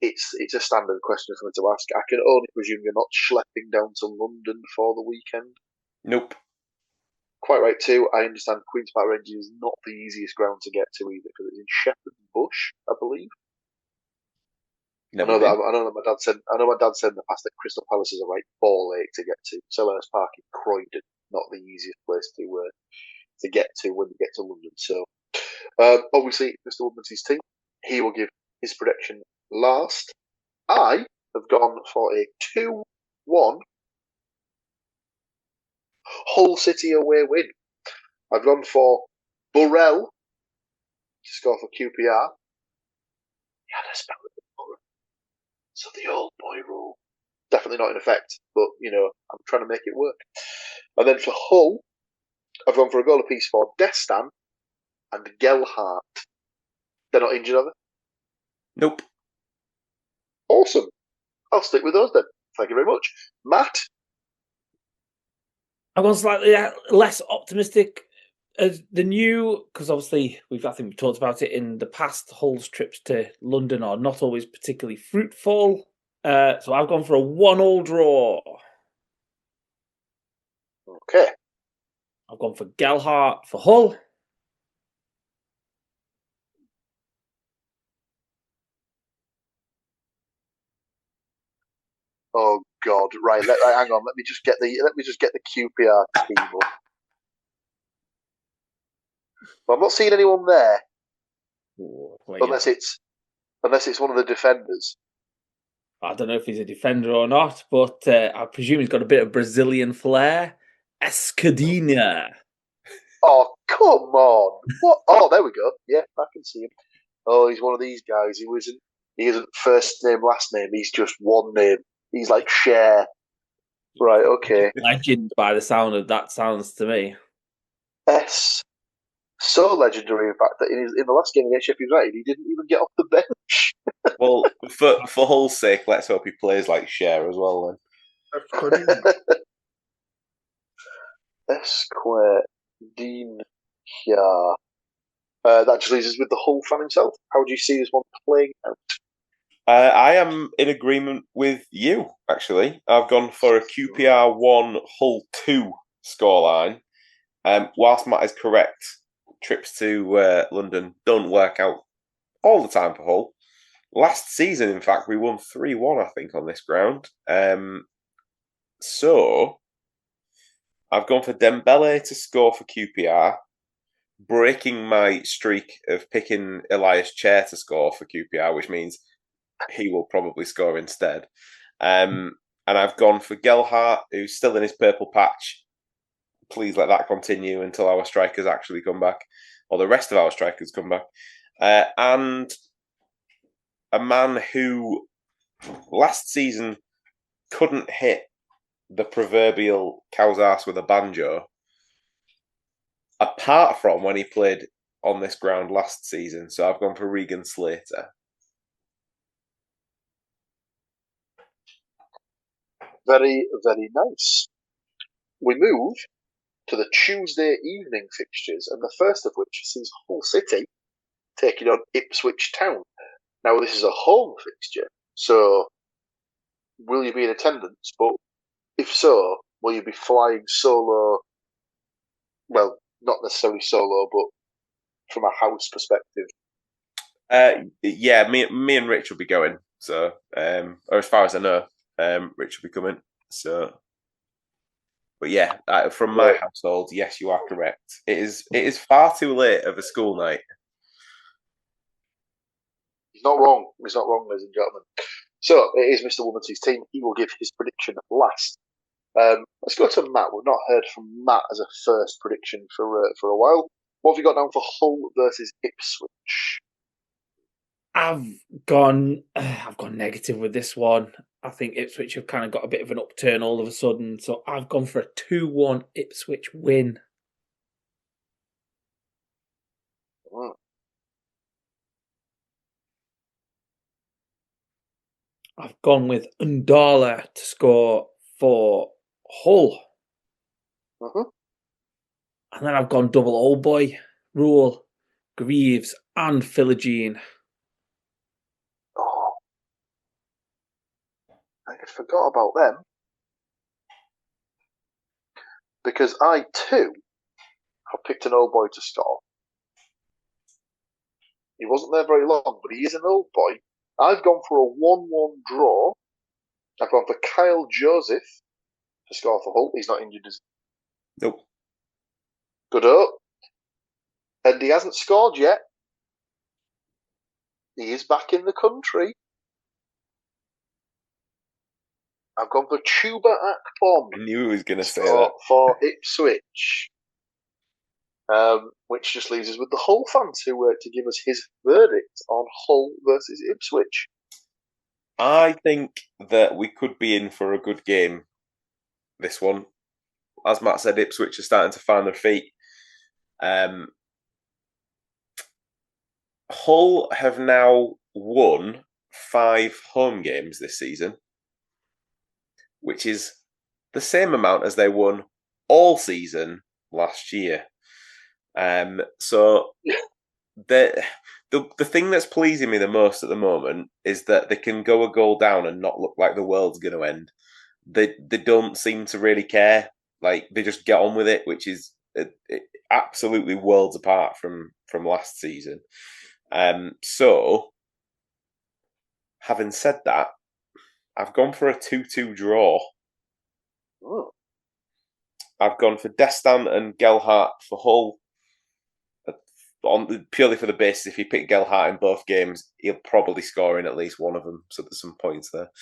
It's a standard question for me to ask. I can only presume you're not schlepping down to London for the weekend. Nope. Quite right too. I understand Queen's Park Rangers is not the easiest ground to get to either because it's in Shepherd's Bush, I believe. I know my dad said in the past that Crystal Palace is a right ball ache to get to. Selhurst Park in Croydon not the easiest place to get to when you get to London. So, obviously, Mr. Woodmansey's team, he will give his prediction last. I have gone for a 2-1 Hull City away win. I've gone for Burrell to score for QPR. He had a spell with Burrell. So the old boy rule. Definitely not in effect, but, I'm trying to make it work. And then for Hull, I've gone for a goal apiece for Destan and Gelhardt. They're not injured, are they? Nope. Awesome. I'll stick with those then. Thank you very much. Matt? I've gone slightly less optimistic than you, because obviously I think we've talked about it in the past. Hull's trips to London are not always particularly fruitful. So I've gone for a 1-1 draw. Okay. I've gone for Gelhardt for Hull. Oh God! Right, hang on. Let me just get the QPR team up. Well, I'm not seeing anyone there, unless it's one of the defenders. I don't know if he's a defender or not, but I presume he's got a bit of Brazilian flair. Escadinha. Oh, come on! What? Oh, there we go. Yeah, I can see him. Oh, he's one of these guys. He isn't first name, last name. He's just one name. He's like Cher. Right, okay. Legend by the sound of that sounds to me. So legendary, in fact, that in the last game against Sheffield United, he didn't even get off the bench. Well, for Hull's sake, let's hope he plays like Cher as well then. Esquadinha. That just leaves us with the Hull fan himself. How do you see this one playing out? I am in agreement with you, actually. I've gone for a QPR 1, Hull 2 scoreline. Whilst Matt is correct, trips to London don't work out all the time for Hull. Last season, in fact, we won 3-1, I think, on this ground. So, I've gone for Dembele to score for QPR, breaking my streak of picking Elias Chair to score for QPR, which means he will probably score instead. And I've gone for Gelhardt, who's still in his purple patch. Please let that continue until our strikers actually come back, or the rest of our strikers come back. And a man who last season couldn't hit the proverbial cow's ass with a banjo, apart from when he played on this ground last season. So I've gone for Regan Slater. Very, very nice. We move to the Tuesday evening fixtures, and the first of which sees Hull City taking on Ipswich Town. Now, this is a home fixture, so will you be in attendance? But if so, will you be flying solo? Well, not necessarily solo, but from a house perspective. Yeah, me and Rich will be going. So, or as far as I know, Rich will be coming. So, but yeah, from my household, yes, you are correct. It is far too late of a school night. He's not wrong. He's not wrong, ladies and gentlemen. So it is Mr. Woodmansey's team. He will give his prediction last. Let's go to Matt. We've not heard from Matt as a first prediction for a while. What have you got down for Hull versus Ipswich? I've gone negative with this one. I think Ipswich have kind of got a bit of an upturn all of a sudden, so I've gone for a 2-1 Ipswich win. I've gone with Undala to score for Hull. Mm-hmm. And then I've gone double old boy, Rule, Greaves and Philogene. Oh, I had forgot about them. Because I, too, have picked an old boy to score. He wasn't there very long, but he is an old boy. I've gone for a 1-1 draw. I've gone for Kyle Joseph to score for Hull. He's not injured, is Nope. Good up. And he hasn't scored yet. He is back in the country. I've gone for Chuba Akpom. I knew he was going to say that. For Ipswich. Which just leaves us with the Hull fans who were to give us his verdict on Hull versus Ipswich. I think that we could be in for a good game, this one. As Matt said, Ipswich are starting to find their feet. Hull have now won 5 home games this season, which is the same amount as they won all season last year. So the thing that's pleasing me the most at the moment is that they can go a goal down and not look like the world's going to end. They don't seem to really care. Like, they just get on with it, which is absolutely worlds apart from last season. So, having said that, I've gone for a 2-2 draw. Oh. I've gone for Destan and Gelhardt for Hull. Purely for the basis, if you pick Gelhardt in both games, he'll probably score in at least one of them. So there's some points there.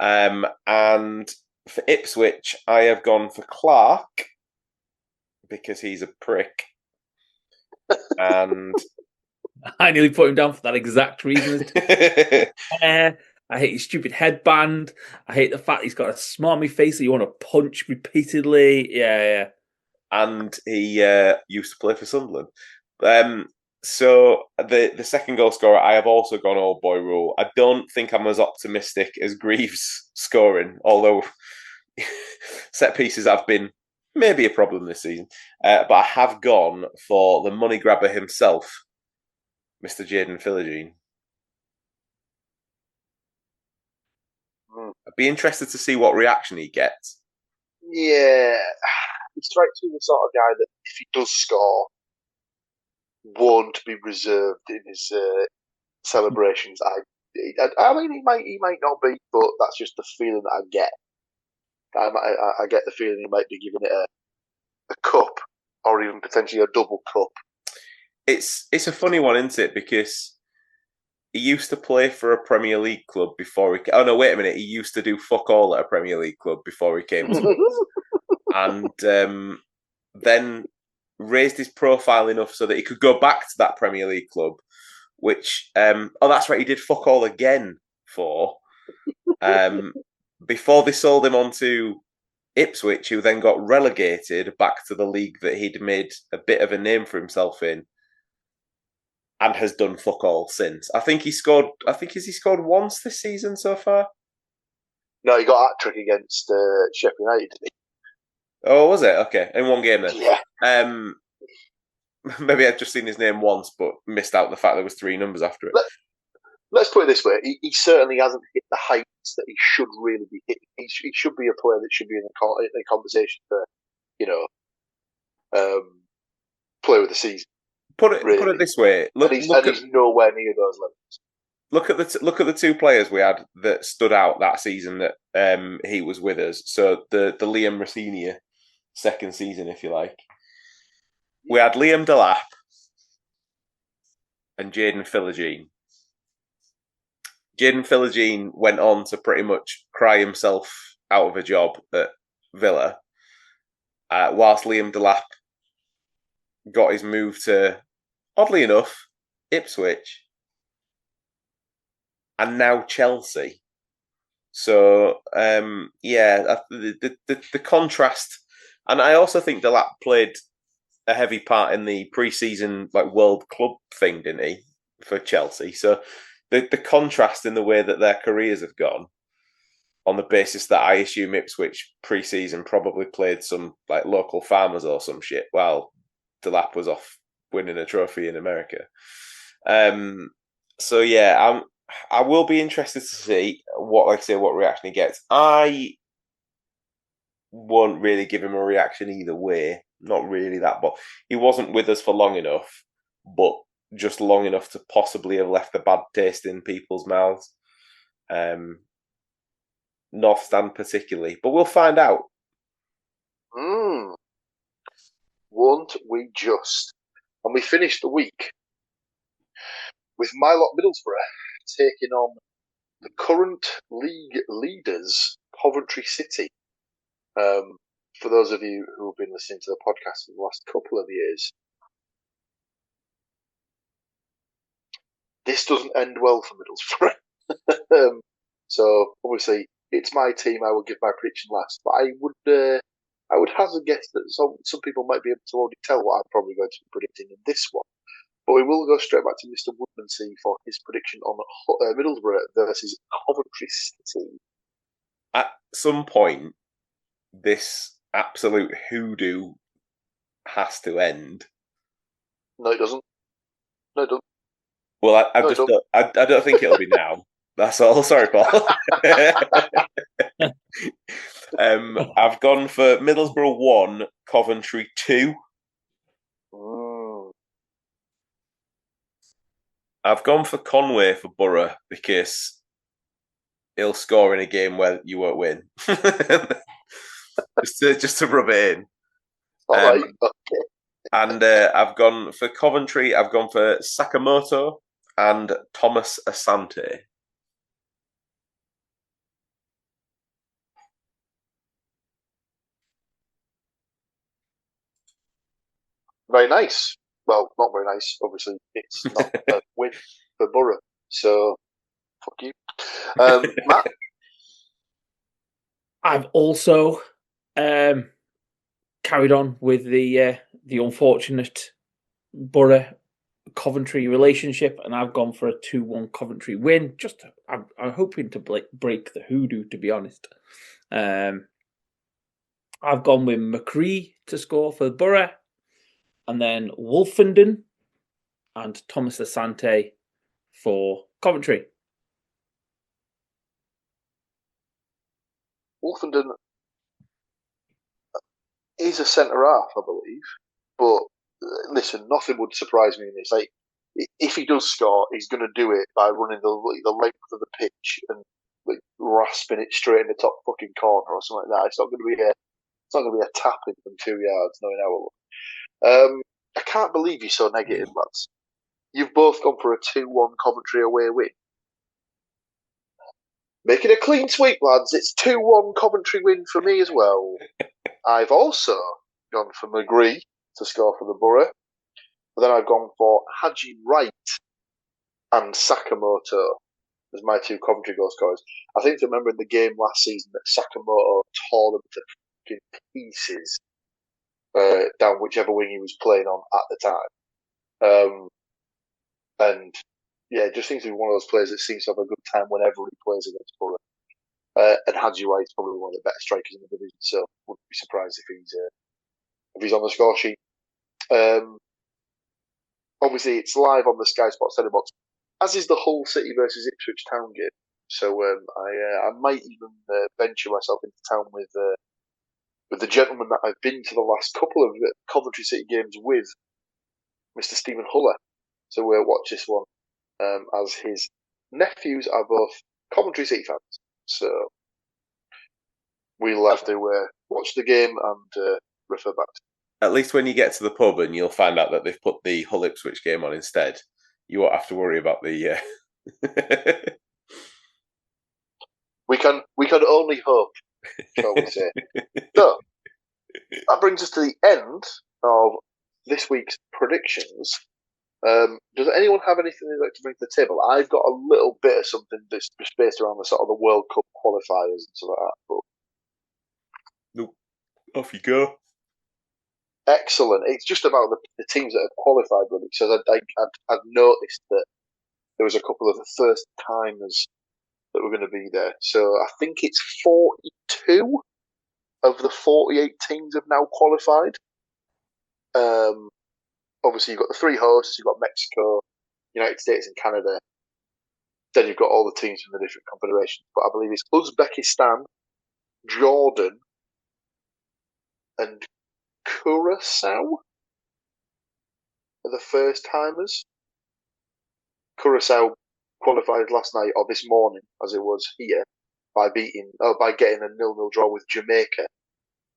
And for Ipswich, I have gone for Clark because he's a prick. And I nearly put him down for that exact reason. I hate his stupid headband. I hate the fact he's got a smarmy face that you want to punch repeatedly. Yeah. And he used to play for Sunderland. So the second goal scorer, I have also gone old boy rule. I don't think I'm as optimistic as Greaves scoring, although set pieces have been maybe a problem this season. But I have gone for the money grabber himself, Mr. Jayden Philogene. I'd be interested to see what reaction he gets. Yeah, he strikes me the sort of guy that if he does score, won't be reserved in his celebrations. I mean, he might not be, but that's just the feeling that I get. I get the feeling he might be giving it a cup, or even potentially a double cup. It's a funny one, isn't it? Because he used to play for a Premier League club before he... Oh, no, wait a minute. He used to do fuck all at a Premier League club before he came to us. And then raised his profile enough so that he could go back to that Premier League club, which... that's right, he did fuck all again for... before they sold him on to Ipswich, who then got relegated back to the league that he'd made a bit of a name for himself in, and has done fuck all since. Has he scored once this season so far? No, he got a hat-trick against Sheffield United, didn't he? Oh, was it? Okay, in one game then. Yeah. Maybe I've just seen his name once, but missed out the fact there was 3 numbers after it. Let's put it this way: he certainly hasn't hit the heights that he should really be hitting. He should be a player that should be in the conversation for, player of the season. Put it this way: he's nowhere near those levels. Look at the 2 players we had that stood out that season that he was with us. So the Liam Rossini second season, if you like, we had Liam Delap and Jayden Philogene. Jayden Philogene went on to pretty much cry himself out of a job at Villa, whilst Liam Delap got his move to, oddly enough, Ipswich, and now Chelsea. So, the contrast, and I also think Delap played a heavy part in the pre-season World Club thing, didn't he, for Chelsea? So the contrast in the way that their careers have gone, on the basis that I assume Ipswich pre-season probably played some local farmers or some shit, while Delap was off winning a trophy in America. So yeah, I will be interested to see what reaction he gets. I won't really give him a reaction either way. Not really that, but he wasn't with us for long enough, but just long enough to possibly have left a bad taste in people's mouths. North Stand particularly, but we'll find out. Won't we just? And we finished the week with my lot Middlesbrough taking on the current league leaders, Coventry City. For those of you who have been listening to the podcast for the last couple of years, this doesn't end well for Middlesbrough. So obviously it's my team. I will give my prediction last, but I would hazard a guess that some people might be able to already tell what I'm probably going to be predicting in this one. But we will go straight back to Mr. Woodmansey for his prediction on Middlesbrough versus Coventry City. At some point, this absolute hoodoo has to end. No, it doesn't. No, it doesn't. Well, I don't think it'll be now. That's all. Sorry, Paul. I've gone for Middlesbrough 1, Coventry 2. I've gone for Conway for Borough because he'll score in a game where you won't win. just to rub it in. Okay. And I've gone for Coventry. I've gone for Sakamoto and Thomas Asante. Very nice. Well, not very nice. Obviously, it's not a win for Borough. So, fuck you. Matt? I've also carried on with the unfortunate Borough Coventry relationship, and I've gone for a 2-1 Coventry win. I'm hoping to break the hoodoo, to be honest. I've gone with McCree to score for Borough, and then Wolfenden and Thomas Asante for Coventry. Wolfenden is a centre half, I believe. But listen, nothing would surprise me in this. Like, if he does score, he's going to do it by running the length of the pitch and like rasping it straight in the top fucking corner or something like that. It's not going to be a tap in from 2 yards, knowing how it looks. I can't believe you're so negative, lads. You've both gone for a 2-1 Coventry away win. Make it a clean sweep, lads. It's 2-1 Coventry win for me as well. I've also gone for McGree to score for the Borough. But then I've gone for Haji Wright and Sakamoto as my 2 Coventry goal scorers. I think to remember in the game last season that Sakamoto tore them to fucking pieces down whichever wing he was playing on at the time. And yeah, it just seems to be one of those players that seems to have a good time whenever he plays against Borough. And Haji Wright's probably one of the better strikers in the division, so wouldn't be surprised if he's on the score sheet. Obviously, it's live on the Sky Sports Centre Box, as is the Hull City versus Ipswich Town game. So I might even venture myself into town with the gentleman that I've been to the last couple of Coventry City games with, Mr. Stephen Huller. So we'll watch this one as his nephews are both Coventry City fans. So we'll have to watch the game and refer back to it. At least when you get to the pub and you'll find out that they've put the Hull Ipswich game on instead, you won't have to worry about the. We can only hope, shall we say? So that brings us to the end of this week's predictions. Does anyone have anything they'd like to bring to the table? I've got a little bit of something that's just based around the sort of the World Cup qualifiers and stuff like that. But Nope. Off you go. Excellent. It's just about the teams that have qualified, really. So I'd noticed that there was a couple of the first timers that were going to be there. So I think it's 42 of the 48 teams have now qualified. Obviously, you've got the 3 hosts. You've got Mexico, United States, and Canada. Then you've got all the teams from the different confederations. But I believe it's Uzbekistan, Jordan, and Curacao are the first timers. Curacao qualified last night or this morning, as it was here, by getting a 0-0 draw with Jamaica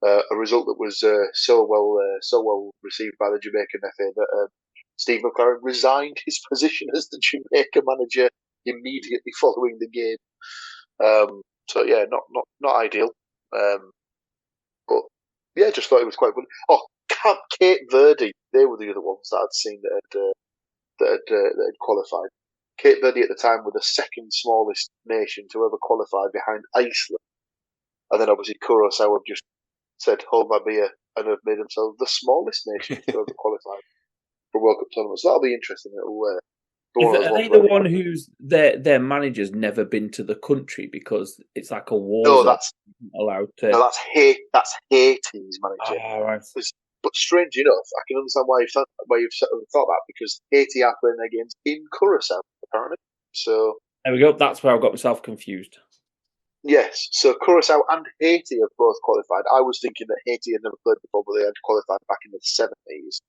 a result that was so well received by the Jamaican FA that Steve McLaren resigned his position as the Jamaica manager immediately following the game. So yeah, not ideal. But yeah, just thought it was quite good. Oh, Cape Verde, they were the other ones that I'd seen that had qualified. Cape Verde at the time were the second smallest nation to ever qualify behind Iceland. And then obviously Curaçao have just said, hold my beer, and have made themselves the smallest nation to ever qualify for World Cup tournaments. So that'll be interesting. Are they the one whose their manager's never been to the country because it's like a war zone? That's Haiti's manager. Oh, right. But strange enough, I can understand why you've thought that, because Haiti are playing their games in Curaçao, apparently. So there we go. That's where I got myself confused. Yes, so Curaçao and Haiti have both qualified. I was thinking that Haiti had never played before, but they had qualified back in the 70s.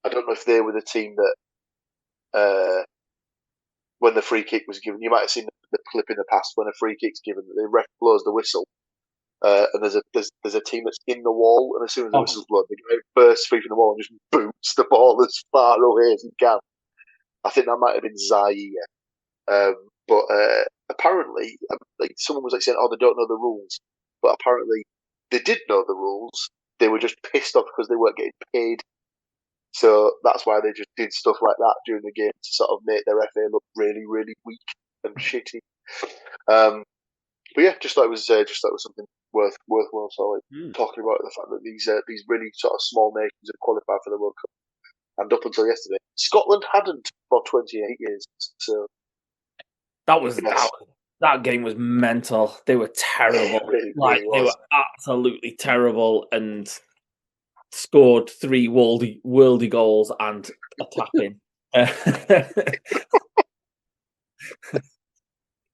I don't know if they were the team that, when the free kick was given, you might have seen the clip in the past when a free kick's given, the ref blows the whistle, and there's a team that's in the wall, and as soon as the whistle's blown, they burst through from the wall and just boots the ball as far away as he can. I think that might have been Zaire. But apparently, like someone was saying, they don't know the rules. But apparently, they did know the rules. They were just pissed off because they weren't getting paid. So that's why they just did stuff like that during the game to sort of make their FA look really, really weak and shitty. But yeah, just thought it was something worthwhile sort of talking about, the fact that these really sort of small nations have qualified for the World Cup. And up until yesterday, Scotland hadn't for 28 years. So. That game was mental. They were terrible. They were absolutely terrible, and scored 3 worldy goals and a tap-in.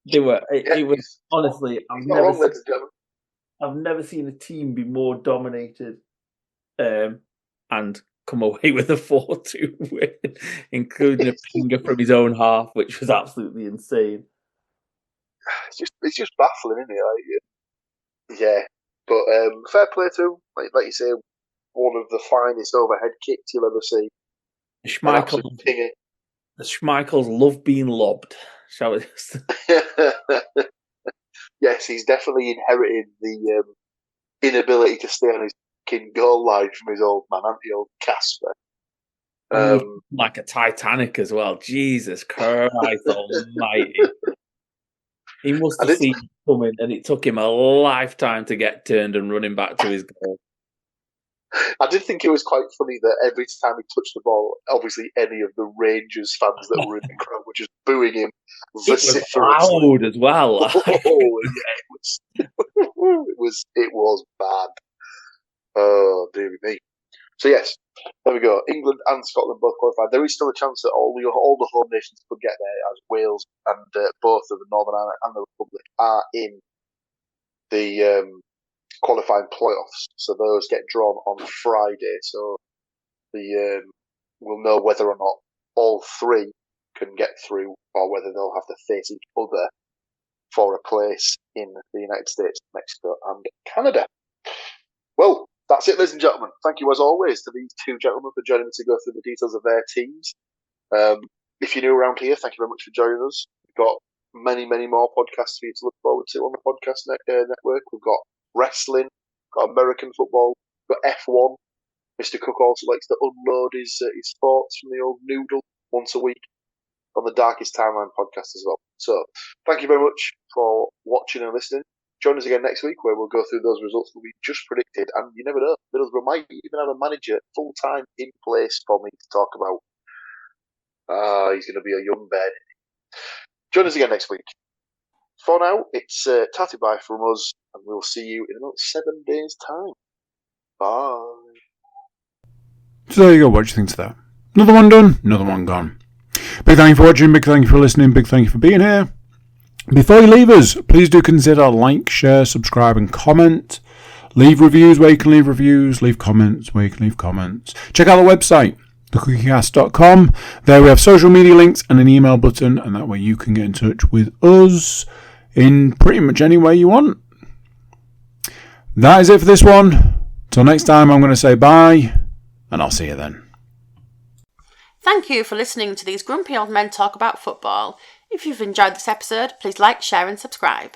It was honestly. I've never seen a team be more dominated, and come away with a 4-2 win, including a pinger from his own half, which was absolutely insane. It's just baffling, isn't it? Yeah, but fair play to him. Like you say, one of the finest overhead kicks you'll ever see. The Schmeichels love being lobbed, shall we? Yes, he's definitely inherited the inability to stay on his goal line from his old man, old Casper. Like a Titanic as well. Jesus Christ almighty. He must have seen it coming, and it took him a lifetime to get turned and running back to his goal. I did think it was quite funny that every time he touched the ball, obviously any of the Rangers fans that were in the crowd were just booing him vociferously. It was loud as well. It was bad. Oh, dear me. So yes, there we go. England and Scotland both qualified. There is still a chance that all the home nations could get there, as Wales and both of the Northern Ireland and the Republic are in the qualifying playoffs. So those get drawn on Friday. So we'll know whether or not all 3 can get through, or whether they'll have to face each other for a place in the United States, Mexico, and Canada. Well, that's it, ladies and gentlemen. Thank you, as always, to these 2 gentlemen for joining me to go through the details of their teams. If you're new around here, thank you very much for joining us. We've got many, many more podcasts for you to look forward to on the podcast network. We've got wrestling, got American football, we've got F1. Mr. Cook also likes to unload his thoughts from the old noodle once a week on the Darkest Timeline podcast as well. So, thank you very much for watching and listening. Join us again next week, where we'll go through those results that we just predicted, and you never know, Middlesbrough might even have a manager full-time in place for me to talk about. He's going to be a young bear. Join us again next week. For now, it's tatty bye from us, and we'll see you in about 7 days' time. Bye. So there you go, what do you think to that? Another one done, another one gone. Big thank you for watching, big thank you for listening, big thank you for being here. Before you leave us, please do consider like, share, subscribe and comment. Leave reviews where you can leave reviews. Leave comments where you can leave comments. Check out the website, thecookiecast.com. There we have social media links and an email button, and that way you can get in touch with us in pretty much any way you want. That is it for this one. Till next time, I'm going to say bye, and I'll see you then. Thank you for listening to these grumpy old men talk about football. If you've enjoyed this episode, please like, share and subscribe.